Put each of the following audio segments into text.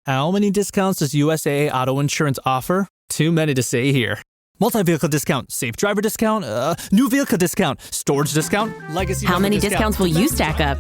How many discounts does USAA Auto Insurance offer? Too many to say here. Multi-vehicle discount, safe driver discount, new vehicle discount, storage discount, legacy. How many discounts will you stack up?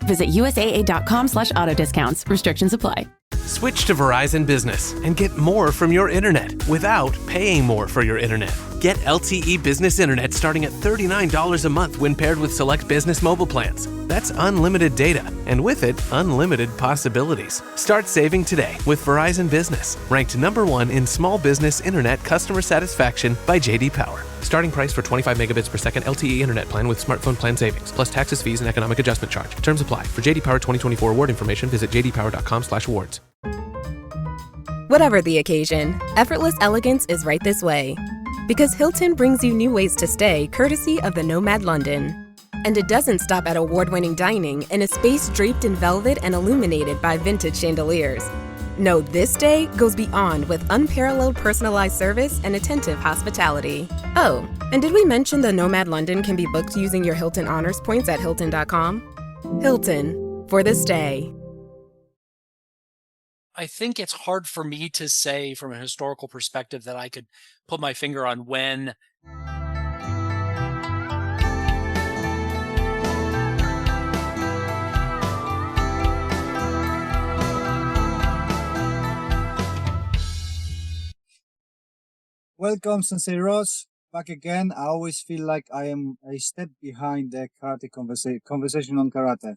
Visit USAA.com/auto discounts. Restrictions apply. Switch to Verizon Business and get more from your internet without paying more for your internet. Get LTE Business Internet starting at $39 a month when paired with select business mobile plans. That's unlimited data, and with it, unlimited possibilities. Start saving today with Verizon Business, ranked #1 in small business internet customer satisfaction by J.D. Power. Starting price for 25 megabits per second LTE internet plan with smartphone plan savings, plus taxes, fees, and economic adjustment charge. Terms apply. For J.D. Power 2024 award information, visit jdpower.com/awards. Whatever the occasion, effortless elegance is right this way. Because Hilton brings you new ways to stay courtesy of the Nomad London. And it doesn't stop at award-winning dining in a space draped in velvet and illuminated by vintage chandeliers. No, this day goes beyond with unparalleled personalized service and attentive hospitality. Oh, and did we mention the Nomad London can be booked using your Hilton Honors points at Hilton.com? Hilton, for the stay. I think it's hard for me to say from a historical perspective that I could put my finger on when. Welcome, Sensei Russ. Back again. I always feel like I am a step behind the karate conversation on karate.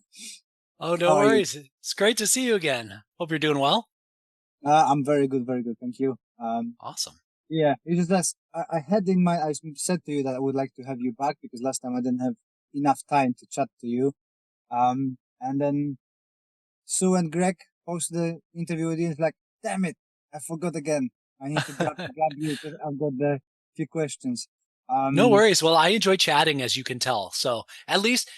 Oh, no worries. It's great to see you again. Hope you're doing well. I'm very good, thank you. Awesome. Yeah, it is that I had in mind, I said to you that I would like to have you back because last time I didn't have enough time to chat to you. And then Sue and Greg posted the interview with you. It's like, damn it, I forgot again. I need to grab you because I've got the few questions. No worries. Well, I enjoy chatting, as you can tell. So at least,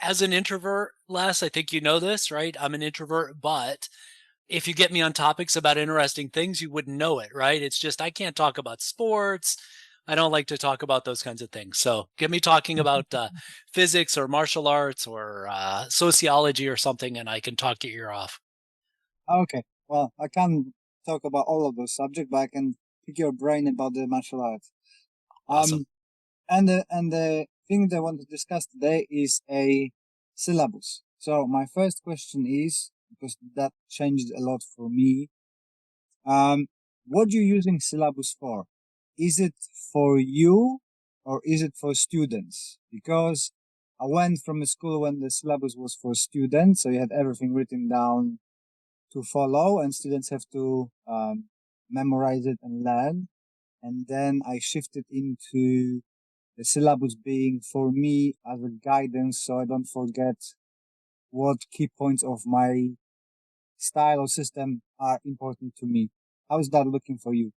as an introvert, Les, I think you know this, right? I'm an introvert, but if you get me on topics about interesting things, you wouldn't know it, right? It's just, I can't talk about sports. I don't like to talk about those kinds of things. So get me talking about physics or martial arts or sociology or something, and I can talk your ear off. Okay. Well, I can't talk about all of those subjects, but I can pick your brain about the martial arts. Awesome. And the thing that I want to discuss today is a syllabus. So my first question is, because that changed a lot for me, what are you using syllabus for? Is it for you or is it for students? Because I went from a school when the syllabus was for students, so you had everything written down to follow, and students have to memorize it and learn. And then I shifted into the syllabus being for me as a guidance, so I don't forget what key points of my style or system are important to me. How is that looking for you?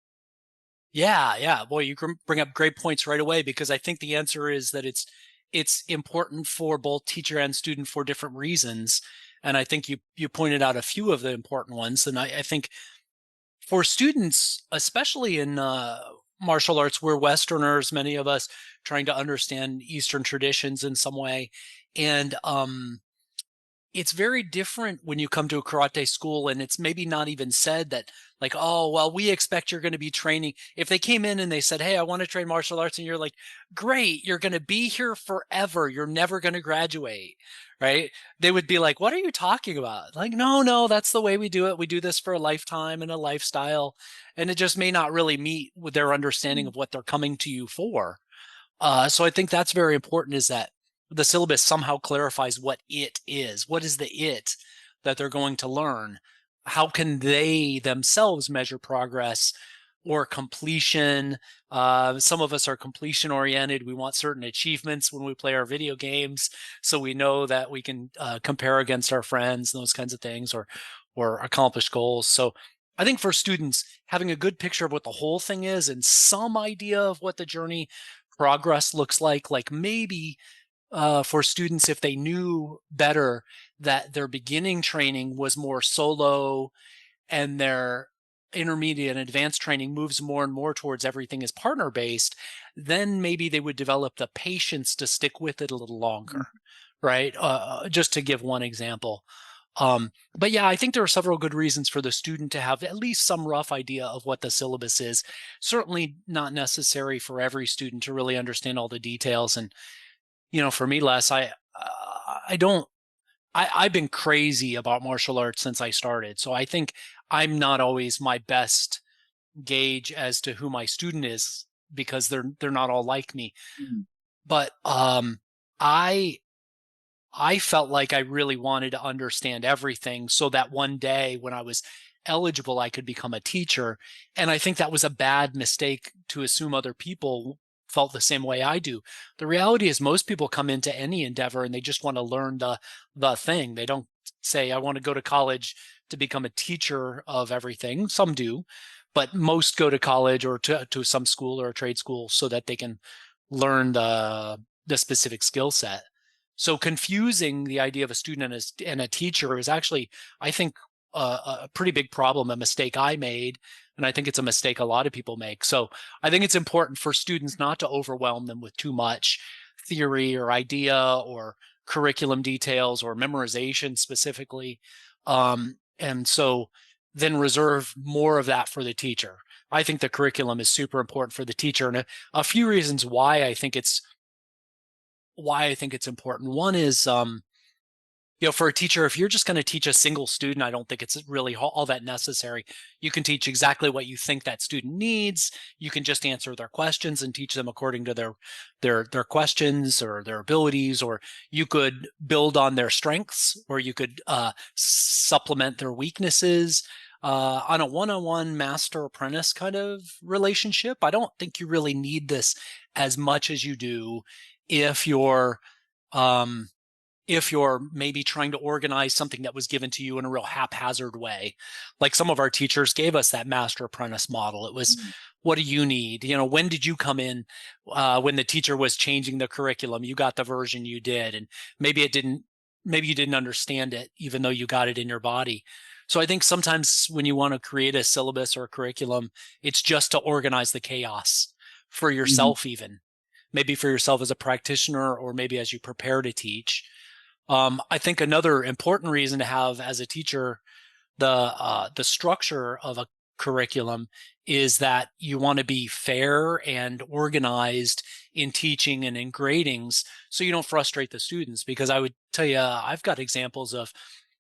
Yeah. Boy, you can bring up great points right away, because I think the answer is that it's important for both teacher and student for different reasons. And I think you pointed out a few of the important ones. And I think for students, especially in martial arts, we're Westerners, many of us trying to understand Eastern traditions in some way. And it's very different when you come to a karate school and it's maybe not even said that, like, oh, well, we expect you're going to be training. If they came in and they said, hey, I want to train martial arts, and you're like, great, you're going to be here forever. You're never going to graduate, right? They would be like, what are you talking about? Like, no, that's the way we do it. We do this for a lifetime and a lifestyle. And it just may not really meet with their understanding of what they're coming to you for. So I think that's very important, is that the syllabus somehow clarifies what it is. What is the it that they're going to learn? How can they themselves measure progress or completion? Some of us are completion oriented. We want certain achievements when we play our video games, so we know that we can compare against our friends, those kinds of things, or accomplish goals. So I think for students, having a good picture of what the whole thing is and some idea of what the journey progress looks like maybe for students, if they knew better that their beginning training was more solo and their intermediate and advanced training moves more and more towards everything is partner based, then maybe they would develop the patience to stick with it a little longer, right? Just to give one example. But yeah, I think there are several good reasons for the student to have at least some rough idea of what the syllabus is. Certainly not necessary for every student to really understand all the details. And, for me, Les, I've been crazy about martial arts since I started. So I think I'm not always my best gauge as to who my student is because they're not all like me. Mm. But I felt like I really wanted to understand everything so that one day when I was eligible, I could become a teacher. And I think that was a bad mistake to assume other people felt the same way I do. The reality is most people come into any endeavor and they just want to learn the thing. They don't say, I want to go to college to become a teacher of everything. Some do, but most go to college or to some school or a trade school so that they can learn the specific skill set. So confusing the idea of a student and a teacher is actually, I think, a pretty big problem, a mistake I made, and I think it's a mistake a lot of people make. So I think it's important for students not to overwhelm them with too much theory or idea or curriculum details or memorization specifically. And so then reserve more of that for the teacher. I think the curriculum is super important for the teacher, and a few reasons why I think it's important. One is, for a teacher, if you're just going to teach a single student, I don't think it's really all that necessary. You can teach exactly what you think that student needs. You can just answer their questions and teach them according to their questions or their abilities, or you could build on their strengths, or you could supplement their weaknesses. On a one-on-one master-apprentice kind of relationship, I don't think you really need this as much as you do if you're maybe trying to organize something that was given to you in a real haphazard way. Like some of our teachers gave us that master apprentice model. It was, what do you need? When did you come in? When the teacher was changing the curriculum, you got the version you did, and maybe you didn't understand it, even though you got it in your body. So I think sometimes when you want to create a syllabus or a curriculum, it's just to organize the chaos for yourself, even. Maybe for yourself as a practitioner, or maybe as you prepare to teach. I think another important reason to have as a teacher the structure of a curriculum is that you want to be fair and organized in teaching and in gradings so you don't frustrate the students. Because I would tell you, I've got examples of,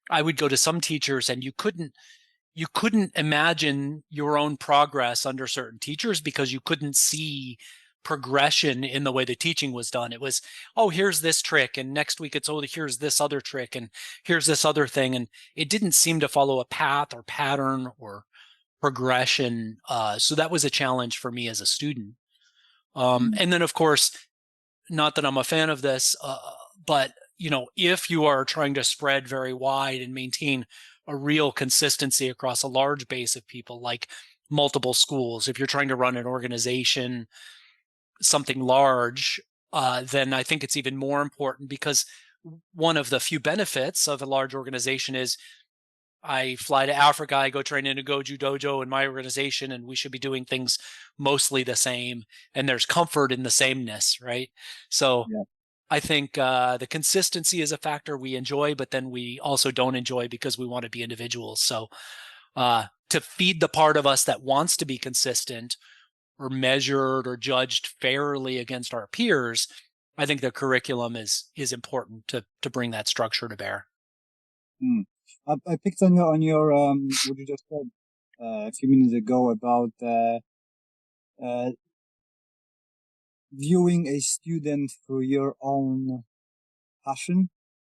I would go to some teachers and you couldn't imagine your own progress under certain teachers because you couldn't see progression in the way the teaching was done. It was, oh, here's this trick, and next week it's, oh, here's this other trick, and here's this other thing. And it didn't seem to follow a path or pattern or progression. So that was a challenge for me as a student. And then, of course, not that I'm a fan of this, but if you are trying to spread very wide and maintain a real consistency across a large base of people, like multiple schools, if you're trying to run an organization, something large, then I think it's even more important, because one of the few benefits of a large organization is I fly to Africa, I go train in a Goju dojo in my organization, and we should be doing things mostly the same, and there's comfort in the sameness, right? So Yeah. I think the consistency is a factor we enjoy, but then we also don't enjoy because we want to be individuals. So to feed the part of us that wants to be consistent or measured or judged fairly against our peers, I think the curriculum is important to bring that structure to bear. I picked on your what you just said a few minutes ago about viewing a student through your own passion.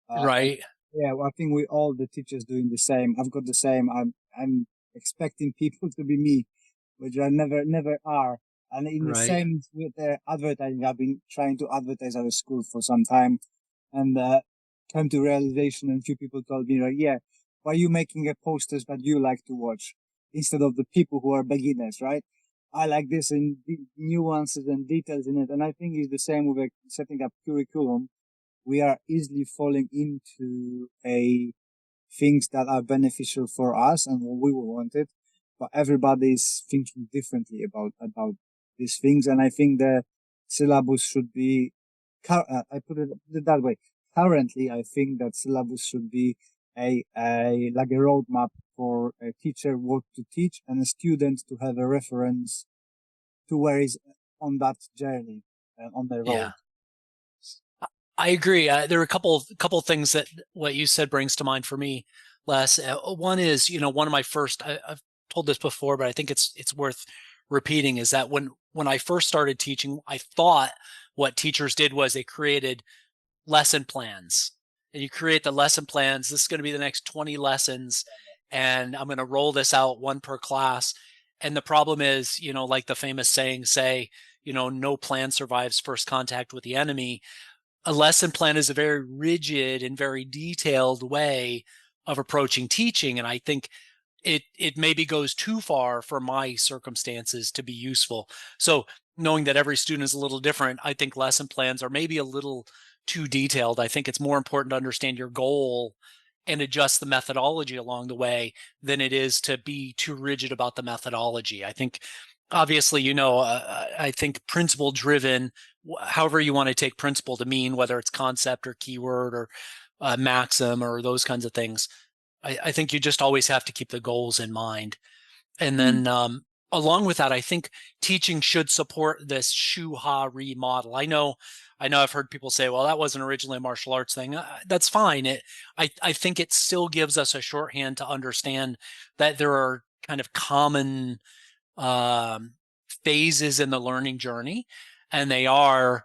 Right. Yeah, I think the teachers doing the same. I've got the same. I'm expecting people to be me, which I never are. And in the Right. same with advertising, I've been trying to advertise at a school for some time, and came to realization. And a few people told me, like, yeah, why are you making a posters that you like to watch instead of the people who are beginners, right? I like this and nuances and details in it. And I think it's the same with setting up curriculum. We are easily falling into things that are beneficial for us and what we wanted, but everybody is thinking differently about these things. And I think the syllabus should be, I put it that way. Currently, I think that syllabus should be like a roadmap for a teacher what to teach and a student to have a reference to where is on that journey on the road. Yeah. I agree. There are a couple things that what you said brings to mind for me, Les. One is, one of my first, I've told this before, but I think it's worth repeating, is that when I first started teaching, I thought what teachers did was they created lesson plans. And you create the lesson plans. This is going to be the next 20 lessons, and I'm going to roll this out one per class. And the problem is, like the famous saying say, no plan survives first contact with the enemy. A lesson plan is a very rigid and very detailed way of approaching teaching. And I think it maybe goes too far for my circumstances to be useful. So knowing that every student is a little different, I think lesson plans are maybe a little too detailed. I think it's more important to understand your goal and adjust the methodology along the way than it is to be too rigid about the methodology. I think obviously, I think principle driven, however you want to take principle to mean, whether it's concept or keyword or maxim or those kinds of things. I think you just always have to keep the goals in mind. And then along with that, I think teaching should support this shu-ha-ri model. I know I've heard people say, well, that wasn't originally a martial arts thing. That's fine. I think it still gives us a shorthand to understand that there are kind of common phases in the learning journey, and they are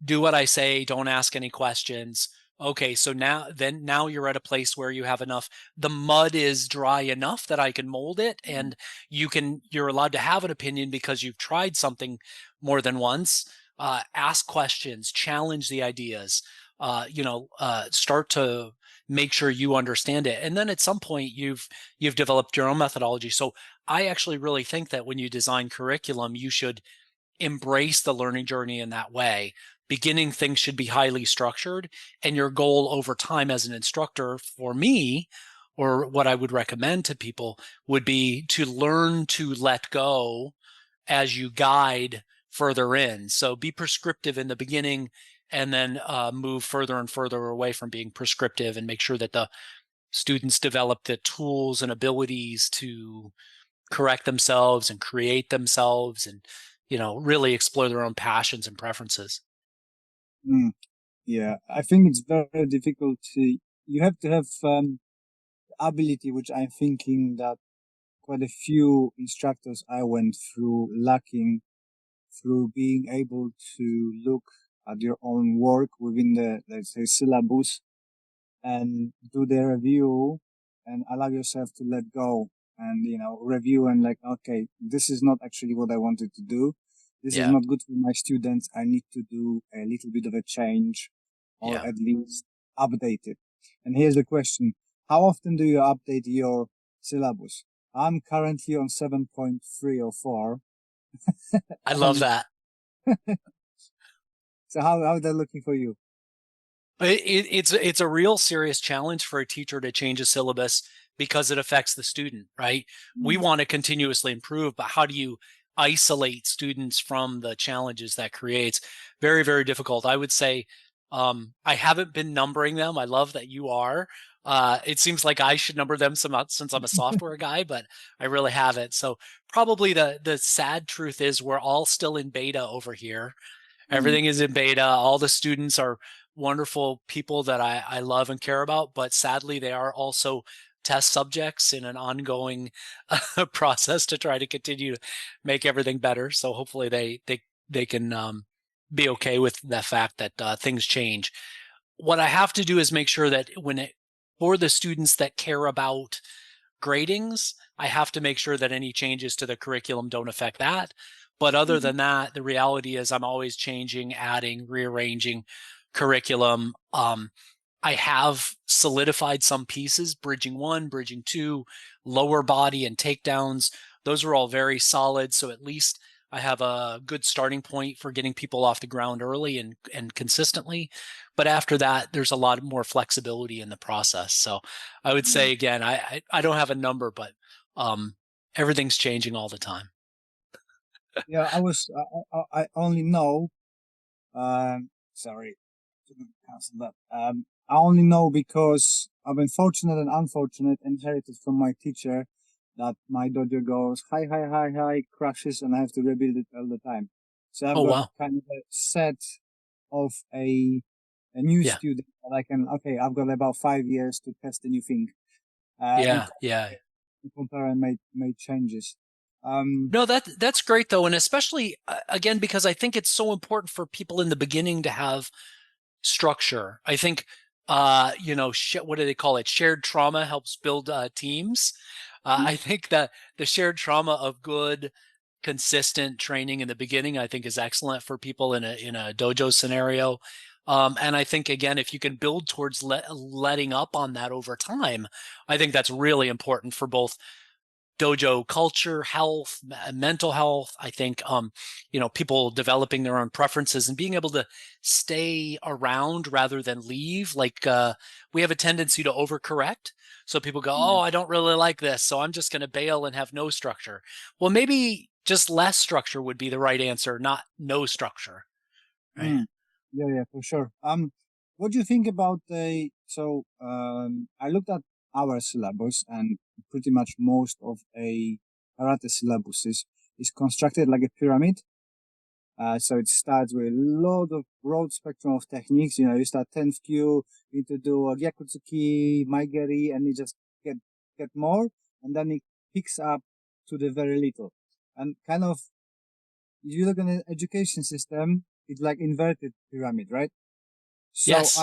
do what I say, don't ask any questions. Okay, so now you're at a place where you have enough, the mud is dry enough that I can mold it, and you're allowed to have an opinion because you've tried something more than once. Ask questions, challenge the ideas, start to make sure you understand it. And then at some point you've developed your own methodology. So I actually really think that when you design curriculum, you should embrace the learning journey in that way. Beginning things should be highly structured, and your goal over time as an instructor, for me, or what I would recommend to people, would be to learn to let go as you guide further in. So be prescriptive in the beginning, and then move further and further away from being prescriptive, and make sure that the students develop the tools and abilities to correct themselves and create themselves, and really explore their own passions and preferences. Yeah, I think it's very difficult you have to have ability, which I'm thinking that quite a few instructors I went through lacking, through being able to look at your own work within the, let's say, syllabus, and do the review and allow yourself to let go and, review and like, okay, this is not actually what I wanted to do. This is not good for my students. I need to do a little bit of a change, or at least update it. And here's the question. How often do you update your syllabus? I'm currently on 7.3 or 4. I love that. So how is that looking for you? It's a real serious challenge for a teacher to change a syllabus because it affects the student, right? We want to continuously improve, but how do you isolate students from the challenges that creates? Very, very difficult. I would say I haven't been numbering them. I love that you are. It seems like I should number them since I'm a software guy, but I really haven't. So probably the sad truth is we're all still in beta over here. Everything is in beta. All the students are wonderful people that I love and care about, but sadly they are also test subjects in an ongoing process to try to continue to make everything better. So hopefully they can be okay with the fact that things change. What I have to do is make sure that for the students that care about gradings, I have to make sure that any changes to the curriculum don't affect that. But other than that, the reality is I'm always changing, adding, rearranging curriculum. I have solidified some pieces, bridging 1, bridging 2, lower body and takedowns. Those are all very solid. So at least I have a good starting point for getting people off the ground early and consistently. But after that, there's a lot more flexibility in the process. So I would say, again, I don't have a number, but everything's changing all the time. Yeah, I only know, sorry, cancel that. I only know because I've been fortunate and unfortunate, inherited from my teacher, that my dojo goes high, crashes, and I have to rebuild it all the time. So I've Oh, got wow. kind of a set of a new Yeah. student that I can, okay, I've got about 5 years to test a new thing. And Yeah. Yeah. compare and make changes. No, that's great though. And especially again, because I think it's so important for people in the beginning to have structure. I think, what do they call it? Shared trauma helps build teams. I think that the shared trauma of good, consistent training in the beginning, I think, is excellent for people in a dojo scenario. And I think again, if you can build towards letting up on that over time, I think that's really important for both dojo culture, health, mental health. I think, people developing their own preferences and being able to stay around rather than leave. Like, we have a tendency to overcorrect. So people go, oh, I don't really like this, so I'm just going to bail and have no structure. Well, maybe just less structure would be the right answer, not no structure. Right. Yeah, for sure. What do you think about I looked at our syllabus, and pretty much most of a karate syllabus is constructed like a pyramid. So it starts with a lot of broad spectrum of techniques. You start 10th kyu, you need to do a gyakutsuki, maigeri, and you just get more, and then it picks up to the very little. And kind of, if you look at the education system, it's like inverted pyramid, right? So Yes.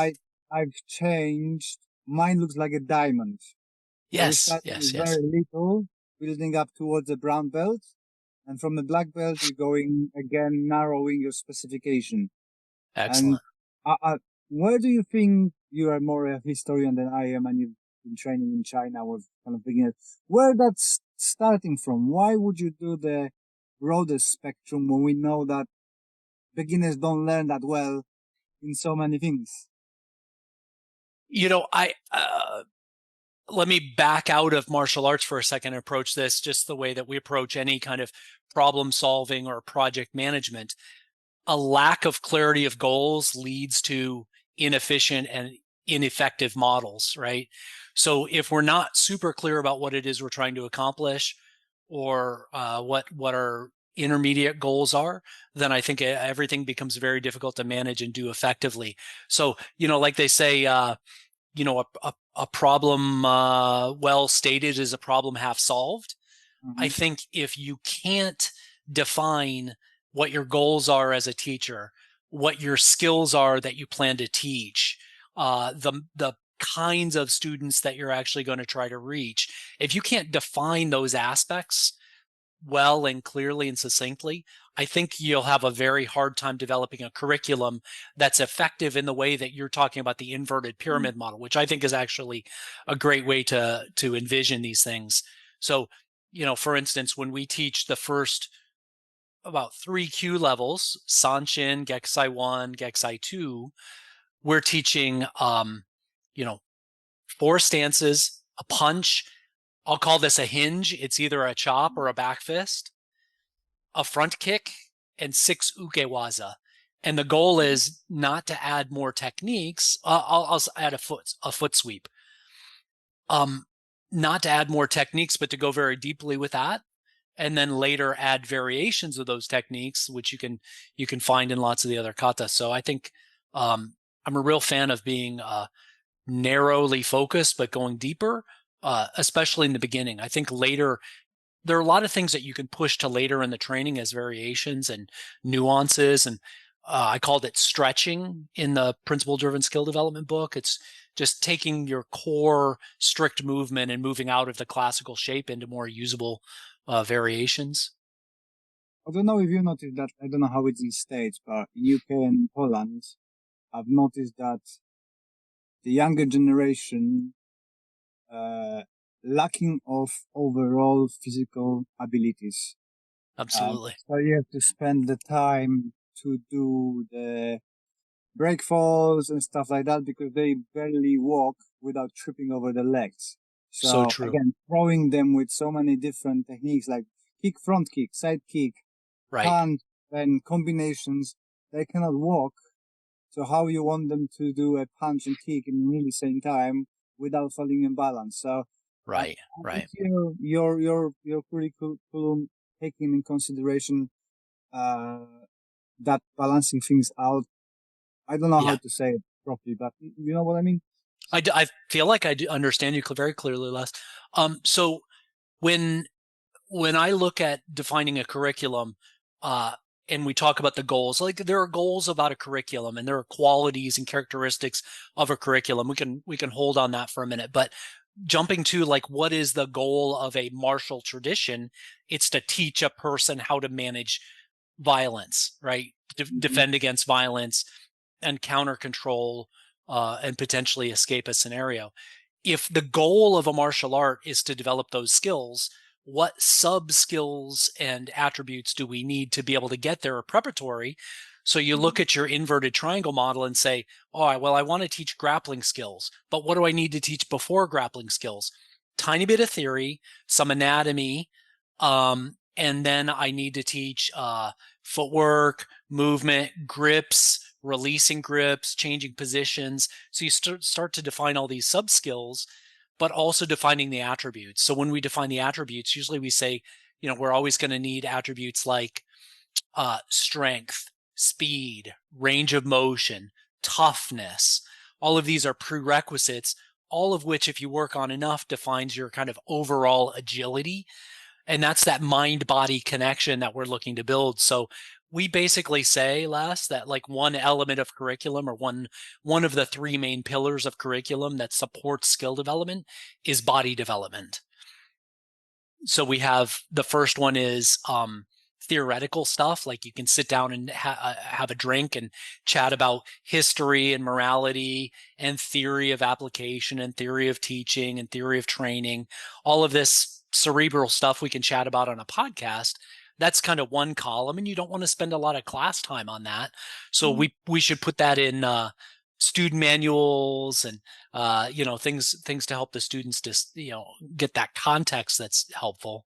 I've changed. Mine looks like a diamond. So we Yes. start Yes. with Yes. very little, building up towards the brown belt. And from the black belt, you're going again, narrowing your specification. And Excellent. where do you think you are more a historian than I am, and you've been training in China with kind of beginners? Where that's starting from? Why would you do the broadest spectrum when we know that beginners don't learn that well in so many things? Let me back out of martial arts for a second and approach this just the way that we approach any kind of problem solving or project management. A lack of clarity of goals leads to inefficient and ineffective models, right? So if we're not super clear about what it is we're trying to accomplish, or what our intermediate goals are, then I think everything becomes very difficult to manage and do effectively. So, like they say, a problem well stated is a problem half solved. I think if you can't define what your goals are as a teacher, what your skills are that you plan to teach, the kinds of students that you're actually going to try to reach, if you can't define those aspects well and clearly and succinctly, I think you'll have a very hard time developing a curriculum that's effective in the way that you're talking about the inverted pyramid model, which I think is actually a great way to envision these things. So, for instance, when we teach the first about 3 kyu levels, Sanshin, Gekusai 1, Gekusai 2, we're teaching, 4 stances, a punch. I'll call this a hinge. It's either a chop or a back fist, a front kick, and 6 ukewaza. And the goal is not to add more techniques. I'll add a foot sweep. Not to add more techniques, but to go very deeply with that, and then later add variations of those techniques, which you can find in lots of the other katas. So I think I'm a real fan of being narrowly focused, but going deeper, especially in the beginning. I think later, there are a lot of things that you can push to later in the training as variations and nuances. And I called it stretching in the principle-driven skill development book. It's just taking your core strict movement and moving out of the classical shape into more usable variations. I don't know if you noticed that. I don't know how it's in States, but in UK and Poland, I've noticed that the younger generation lacking of overall physical abilities. Absolutely. So you have to spend the time to do the break falls and stuff like that because they barely walk without tripping over the legs. So So true. again, throwing them with so many different techniques like kick, front kick, side kick, Right. punch, and combinations, they cannot walk. So how you want them to do a punch and kick in the really same time without falling in balance. So Right. I Right. think your curriculum taking in consideration that balancing things out. I don't know how Yeah. to say it properly, but you know what I mean? I feel like I do understand you very clearly, Les. So when I look at defining a curriculum, and we talk about the goals, like there are goals about a curriculum and there are qualities and characteristics of a curriculum. We can hold on that for a minute, but jumping to like, what is the goal of a martial tradition? It's to teach a person how to manage violence, right? Defend against violence and counter control, and potentially escape a scenario. If the goal of a martial art is to develop those skills, what sub skills and attributes do we need to be able to get there preparatory? So you look at your inverted triangle model and say, oh, well, I want to teach grappling skills, but what do I need to teach before grappling skills? Tiny bit of theory, some anatomy, and then I need to teach footwork, movement, grips, releasing grips, changing positions. So you start to define all these sub skills, but also defining the attributes. So when we define the attributes, usually we say, we're always going to need attributes like strength, speed, range of motion, toughness. All of these are prerequisites, all of which, if you work on enough, defines your kind of overall agility. And that's that mind-body connection that we're looking to build. So we basically say, Les, that like one element of curriculum, or one of the three main pillars of curriculum that supports skill development, is body development. So we have the first one is theoretical stuff, like you can sit down and have a drink and chat about history and morality and theory of application and theory of teaching and theory of training. All of this cerebral stuff we can chat about on a podcast. That's kind of one column, and you don't want to spend a lot of class time on that. So we should put that in student manuals and things to help the students just get that context that's helpful.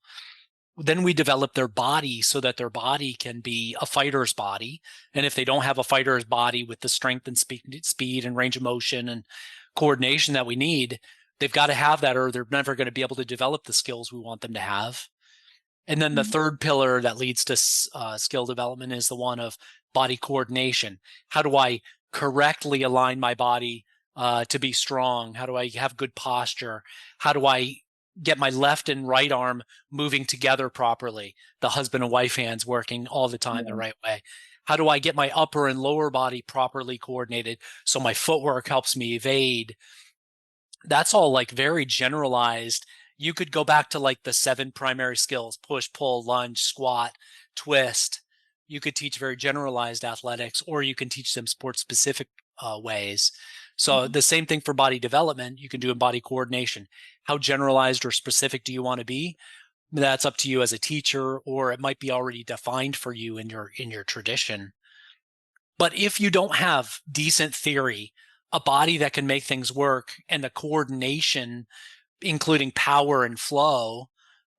Then we develop their body so that their body can be a fighter's body. And if they don't have a fighter's body with the strength and speed and range of motion and coordination that we need, they've got to have that, or they're never going to be able to develop the skills we want them to have. And then the third pillar that leads to skill development is the one of body coordination. How do I correctly align my body to be strong? How do I have good posture? How do I get my left and right arm moving together properly? The husband and wife hands working all the time the right way. How do I get my upper and lower body properly coordinated so my footwork helps me evade? That's all like very generalized. You could go back to like the 7 primary skills: push, pull, lunge, squat, twist. You could teach very generalized athletics, or you can teach them sport specific ways. So the same thing for body development, you can do in body coordination. How generalized or specific do you want to be? That's up to you as a teacher, or it might be already defined for you in your tradition. But if you don't have decent theory, a body that can make things work, and the coordination, including power and flow,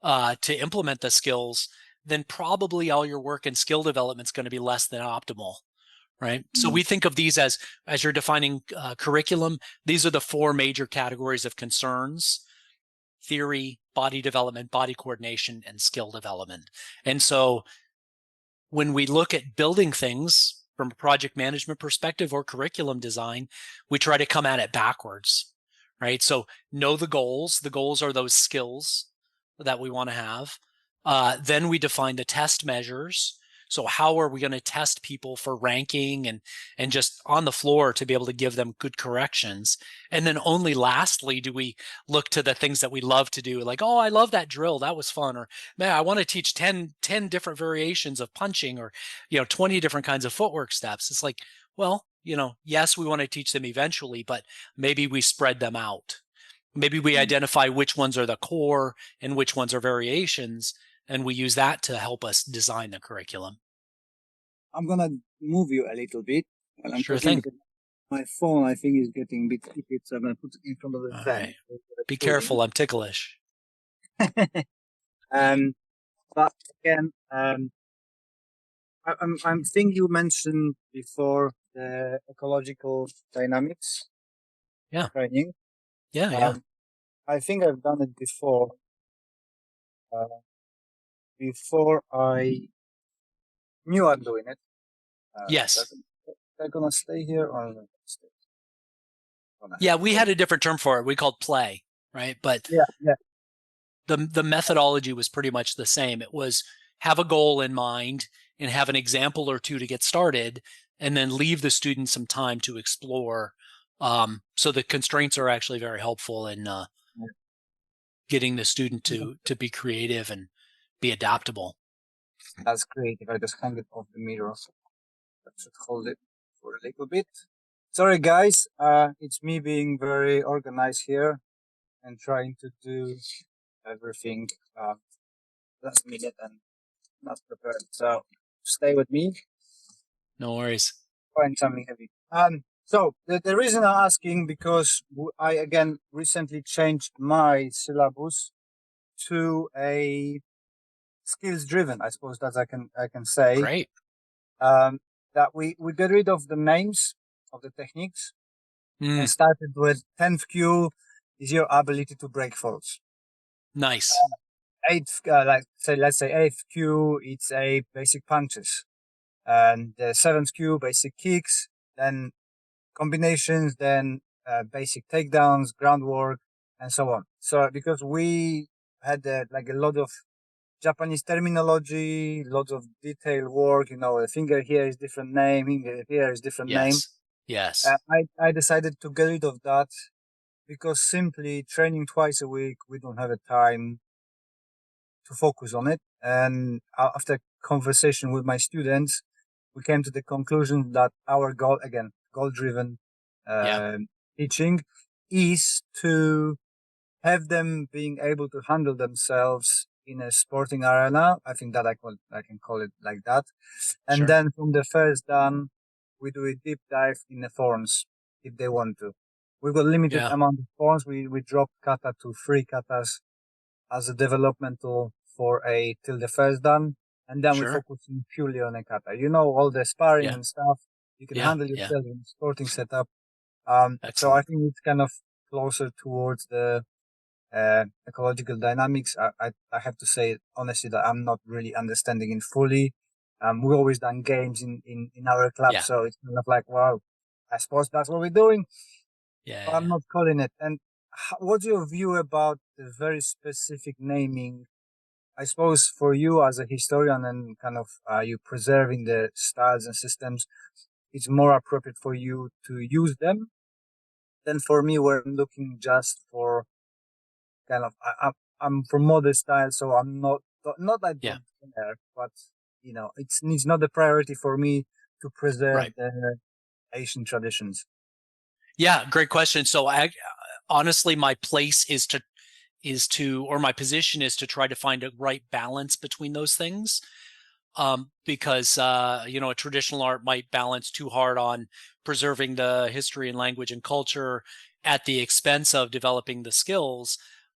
to implement the skills, then probably all your work in skill development is going to be less than optimal, right? So we think of these as you're defining curriculum, these are the 4 major categories of concerns: theory, body development, body coordination, and skill development. And so when we look at building things from a project management perspective or curriculum design, we try to come at it backwards, right? So know the goals. The goals are those skills that we want to have. Then we define the test measures. So how are we going to test people for ranking and just on the floor to be able to give them good corrections? And then only lastly do we look to the things that we love to do, like, oh, I love that drill, that was fun, or man, I want to teach 10 different variations of punching, or 20 different kinds of footwork steps. It's like, well, yes, we want to teach them eventually, but maybe we spread them out. Maybe we identify which ones are the core and which ones are variations, and we use that to help us design the curriculum. I'm gonna move you a little bit. I'm Sure thing. My phone, I think, is getting a bit iffy, so I'm gonna put it in front of the fan. Right. Be careful, I'm ticklish. But again, I think you mentioned before the ecological dynamics Yeah. training. Yeah. I think I've done it before. Before I knew I'm doing it. Yes. They're gonna stay here or not stay? Yeah, we had a different term for it. We called play, right? But Yeah. the methodology was pretty much the same. It was have a goal in mind and have an example or two to get started, and then leave the student some time to explore. So the constraints are actually very helpful in getting the student to be creative and be adaptable. That's great. If I just hang it off the mirror, that should hold it for a little bit. Sorry, guys. It's me being very organized here and trying to do everything last minute and not prepared. So stay with me. No worries. Find something heavy. So the reason I'm asking because I again recently changed my syllabus to a skills driven. I suppose that I can say. Great. That we get rid of the names of the techniques and started with 10th Q is your ability to break falls. Nice. Eighth, let's say 8th Q, it's a basic punches, and the 7th Q basic kicks, then combinations, then basic takedowns, groundwork, and so on. So because we had a lot of Japanese terminology, lots of detailed work, a finger here is different name, finger here is different name. Yes. I decided to get rid of that because simply training twice a week, we don't have a time to focus on it. And after conversation with my students, we came to the conclusion that our goal, again, goal-driven teaching, is to have them being able to handle themselves in a sporting arena. I think that I can call it like that. And then from the first dan, we do a deep dive in the forms if they want to. We've got limited amount of forms. We drop kata to 3 katas as a developmental for till the first dan. And then we focus purely on a kata. All the sparring and stuff. You can handle yourself in a sporting setup. So I think it's kind of closer towards the ecological dynamics. I have to say honestly that I'm not really understanding it fully. We've always done games in our club, so it's kind of like, wow, I suppose that's what we're doing. But I'm not calling it. And what's your view about the very specific naming? I suppose for you as a historian and kind of you preserving the styles and systems, it's more appropriate for you to use them than for me, where I'm looking just for kind of I'm from modern style, so I'm not that don't care, but it's not the priority for me to preserve the Asian traditions. Yeah, great question. So honestly, my place is to, or my position is to try to find a right balance between those things. Because, a traditional art might balance too hard on preserving the history and language and culture at the expense of developing the skills.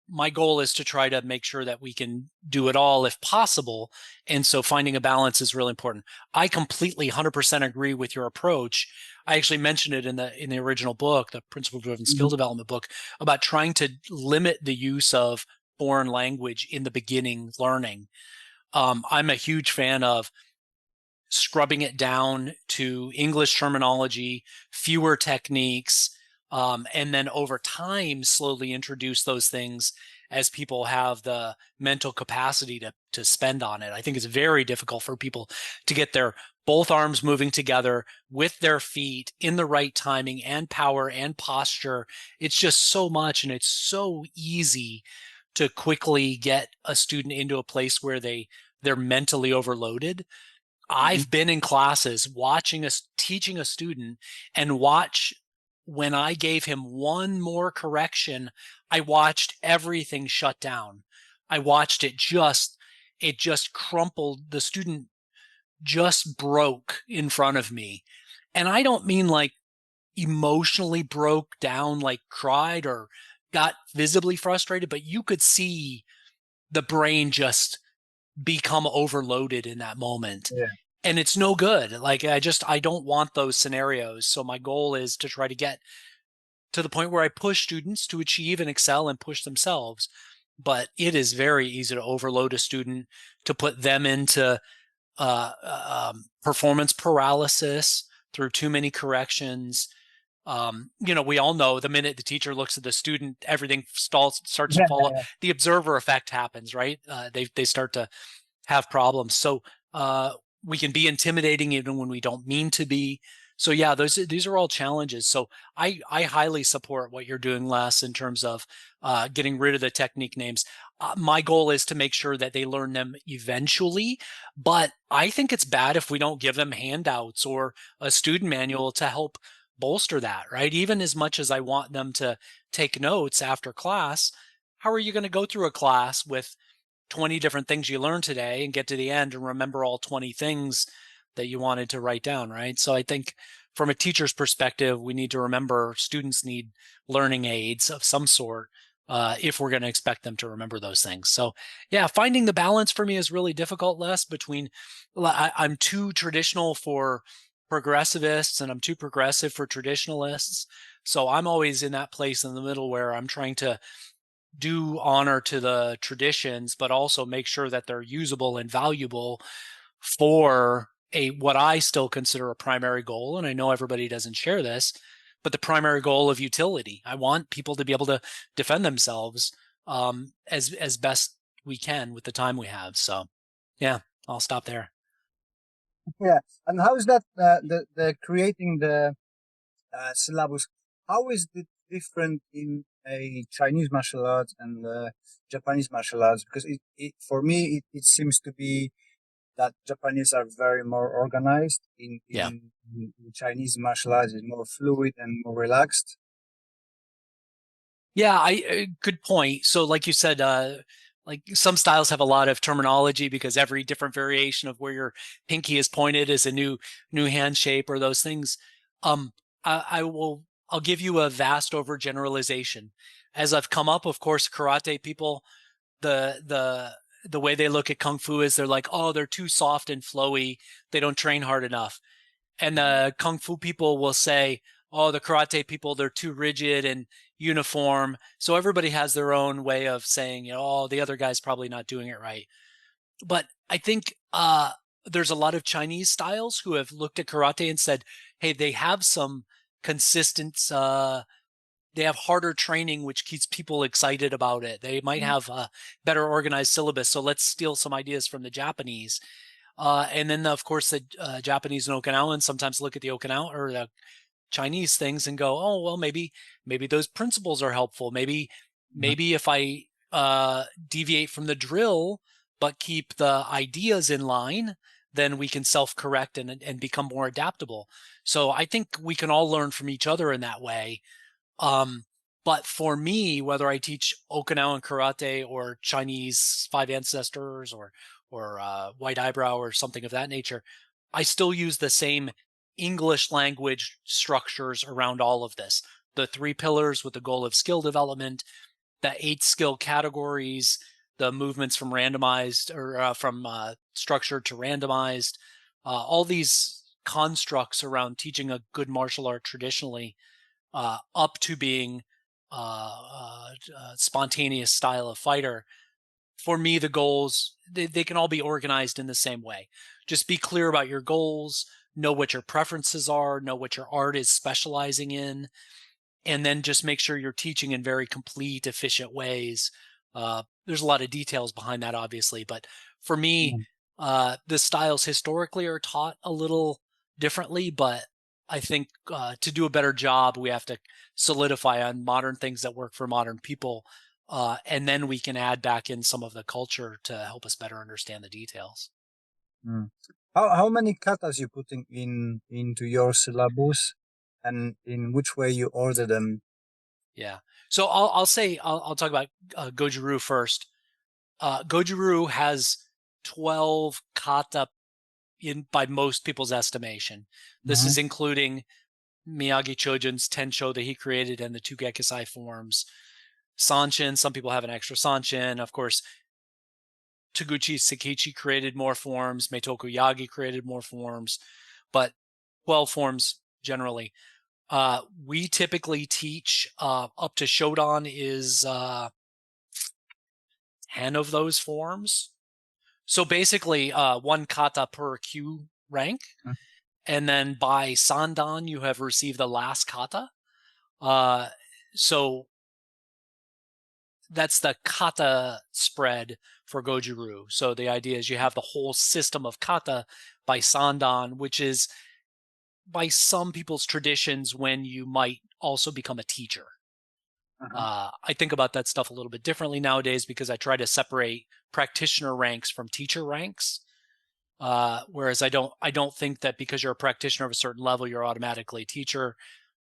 My goal is to try to make sure that we can do it all if possible. And so finding a balance is really important. I completely 100% agree with your approach. I actually mentioned it in the original book, the Principle Driven Skill Development book, about trying to limit the use of foreign language in the beginning learning. I'm a huge fan of scrubbing it down to English terminology, fewer techniques, and then over time slowly introduce those things as people have the mental capacity to spend on it. I think it's very difficult for people to get their both arms moving together with their feet in the right timing and power and posture. It's just so much, and it's so easy to quickly get a student into a place where they're mentally overloaded. I've been in classes teaching a student, and when I gave him one more correction, I watched everything shut down. I watched it just crumpled. The student just broke in front of me. And I don't mean like emotionally broke down, like cried or got visibly frustrated, but you could see the brain just become overloaded in that moment. And it's no good. Like I don't want those scenarios. So my goal is to try to get to the point where I push students to achieve and excel and push themselves. But it is very easy to overload a student, to put them into performance paralysis through too many corrections. We all know the minute the teacher looks at the student, everything starts to fall. The observer effect happens, right? They start to have problems. So we can be intimidating even when we don't mean to be. So yeah, these are all challenges. So I highly support what you're doing, Les, in terms of getting rid of the technique names. My goal is to make sure that they learn them eventually, but I think it's bad if we don't give them handouts or a student manual to help bolster that, right? Even as much as I want them to take notes after class, how are you going to go through a class with 20 different things you learned today and get to the end and remember all 20 things that you wanted to write down, right? So I think from a teacher's perspective, we need to remember students need learning aids of some sort if we're going to expect them to remember those things. So yeah, finding the balance for me is really difficult, Les, between I'm too traditional for progressivists and I'm too progressive for traditionalists. So I'm always in that place in the middle where I'm trying to do honor to the traditions, but also make sure that they're usable and valuable for what I still consider a primary goal. And I know everybody doesn't share this, but the primary goal of utility. I want people to be able to defend themselves as best we can with the time we have. So yeah, I'll stop there. Yeah, and how is that the creating the syllabus? How is it different in a Chinese martial arts and Japanese martial arts? Because for me it seems to be that Japanese are very more organized. In Chinese martial arts is more fluid and more relaxed. Yeah, good point. So like you said, like some styles have a lot of terminology because every different variation of where your pinky is pointed is a new hand shape or those things. I'll give you a vast overgeneralization. As I've come up, of course, karate people, the way they look at kung fu is they're like, oh, they're too soft and flowy. They don't train hard enough. And the kung fu people will say, oh, the karate people, they're too rigid and uniform. So everybody has their own way of saying, oh, the other guy's probably not doing it right. But I think there's a lot of Chinese styles who have looked at karate and said, hey, they have some consistent, they have harder training, which keeps people excited about it. They might have a better organized syllabus. So let's steal some ideas from the Japanese. And then, of course, the Japanese and Okinawans sometimes look at the Okinawa or the Chinese things and go, oh, well, maybe those principles are helpful. Maybe if I deviate from the drill, but keep the ideas in line, then we can self-correct and become more adaptable. So I think we can all learn from each other in that way. But for me, whether I teach Okinawan karate or Chinese five ancestors or white eyebrow or something of that nature, I still use the same English language structures around all of this. The 3 pillars with the goal of skill development, the 8 skill categories, the movements from randomized or from structured to randomized, all these constructs around teaching a good martial art traditionally up to being spontaneous style of fighter. For me, the goals, they can all be organized in the same way. Just be clear about your goals, know what your preferences are, know what your art is specializing in, and then just make sure you're teaching in very complete, efficient ways. There's a lot of details behind that, obviously, but for me, the styles historically are taught a little differently, but I think to do a better job, we have to solidify on modern things that work for modern people. And then we can add back in some of the culture to help us better understand the details. How many katas you putting into your syllabus, and in which way you order them? Yeah. So I'll talk about Goju-Ryu first. Goju-Ryu has 12 kata by most people's estimation. This is including Miyagi Chojun's Tensho that he created and the 2 Gekisai forms. Sanshin, some people have an extra Sanshin. Of course, Taguchi Sekichi created more forms. Meitoku Yagi created more forms, but 12 forms generally. We typically teach up to Shodan is 10 of those forms. So basically, one kata per Q rank. And then by Sandan, you have received the last kata. So that's the kata spread for Goju-Ryu. So the idea is you have the whole system of kata by Sandan, which is by some people's traditions when you might also become a teacher. I think about that stuff a little bit differently nowadays because I try to separate practitioner ranks from teacher ranks. Whereas I don't think that because you're a practitioner of a certain level, you're automatically a teacher.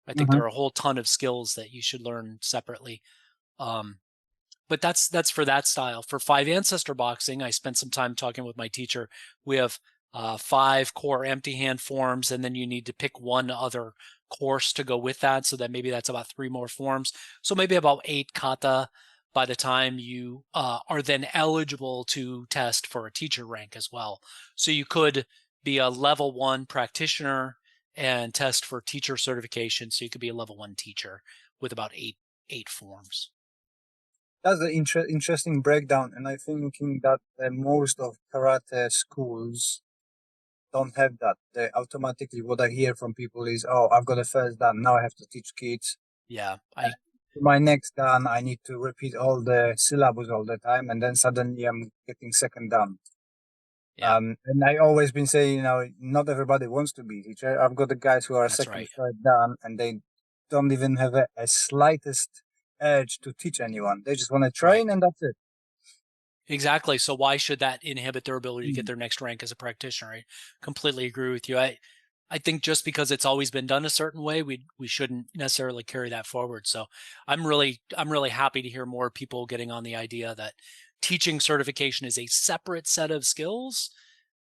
I think there are a whole ton of skills that you should learn separately. But that's for that style. For 5 ancestor boxing, I spent some time talking with my teacher. We have 5 core empty hand forms, and then you need to pick one other course to go with that. So that maybe that's about 3 more forms. So maybe about 8 kata by the time you are then eligible to test for a teacher rank as well. So you could be a level 1 practitioner and test for teacher certification. So you could be a level 1 teacher with about 8 forms. That's an interesting breakdown, and I thinking that most of karate schools don't have that. They automatically, what I hear from people is, "Oh, I've got a first dan. Now I have to teach kids." Yeah, My next dan, I need to repeat all the syllabus all the time, and then suddenly I'm getting second dan. Yeah. And I always been saying, not everybody wants to be a teacher. I've got the guys who are That's second, right. third dan, and they don't even have a slightest urge to teach anyone. They just want to train, and that's it. Exactly. So why should that inhibit their ability to get their next rank as a practitioner? I completely agree with you. I think just because it's always been done a certain way, we shouldn't necessarily carry that forward. So I'm really happy to hear more people getting on the idea that teaching certification is a separate set of skills,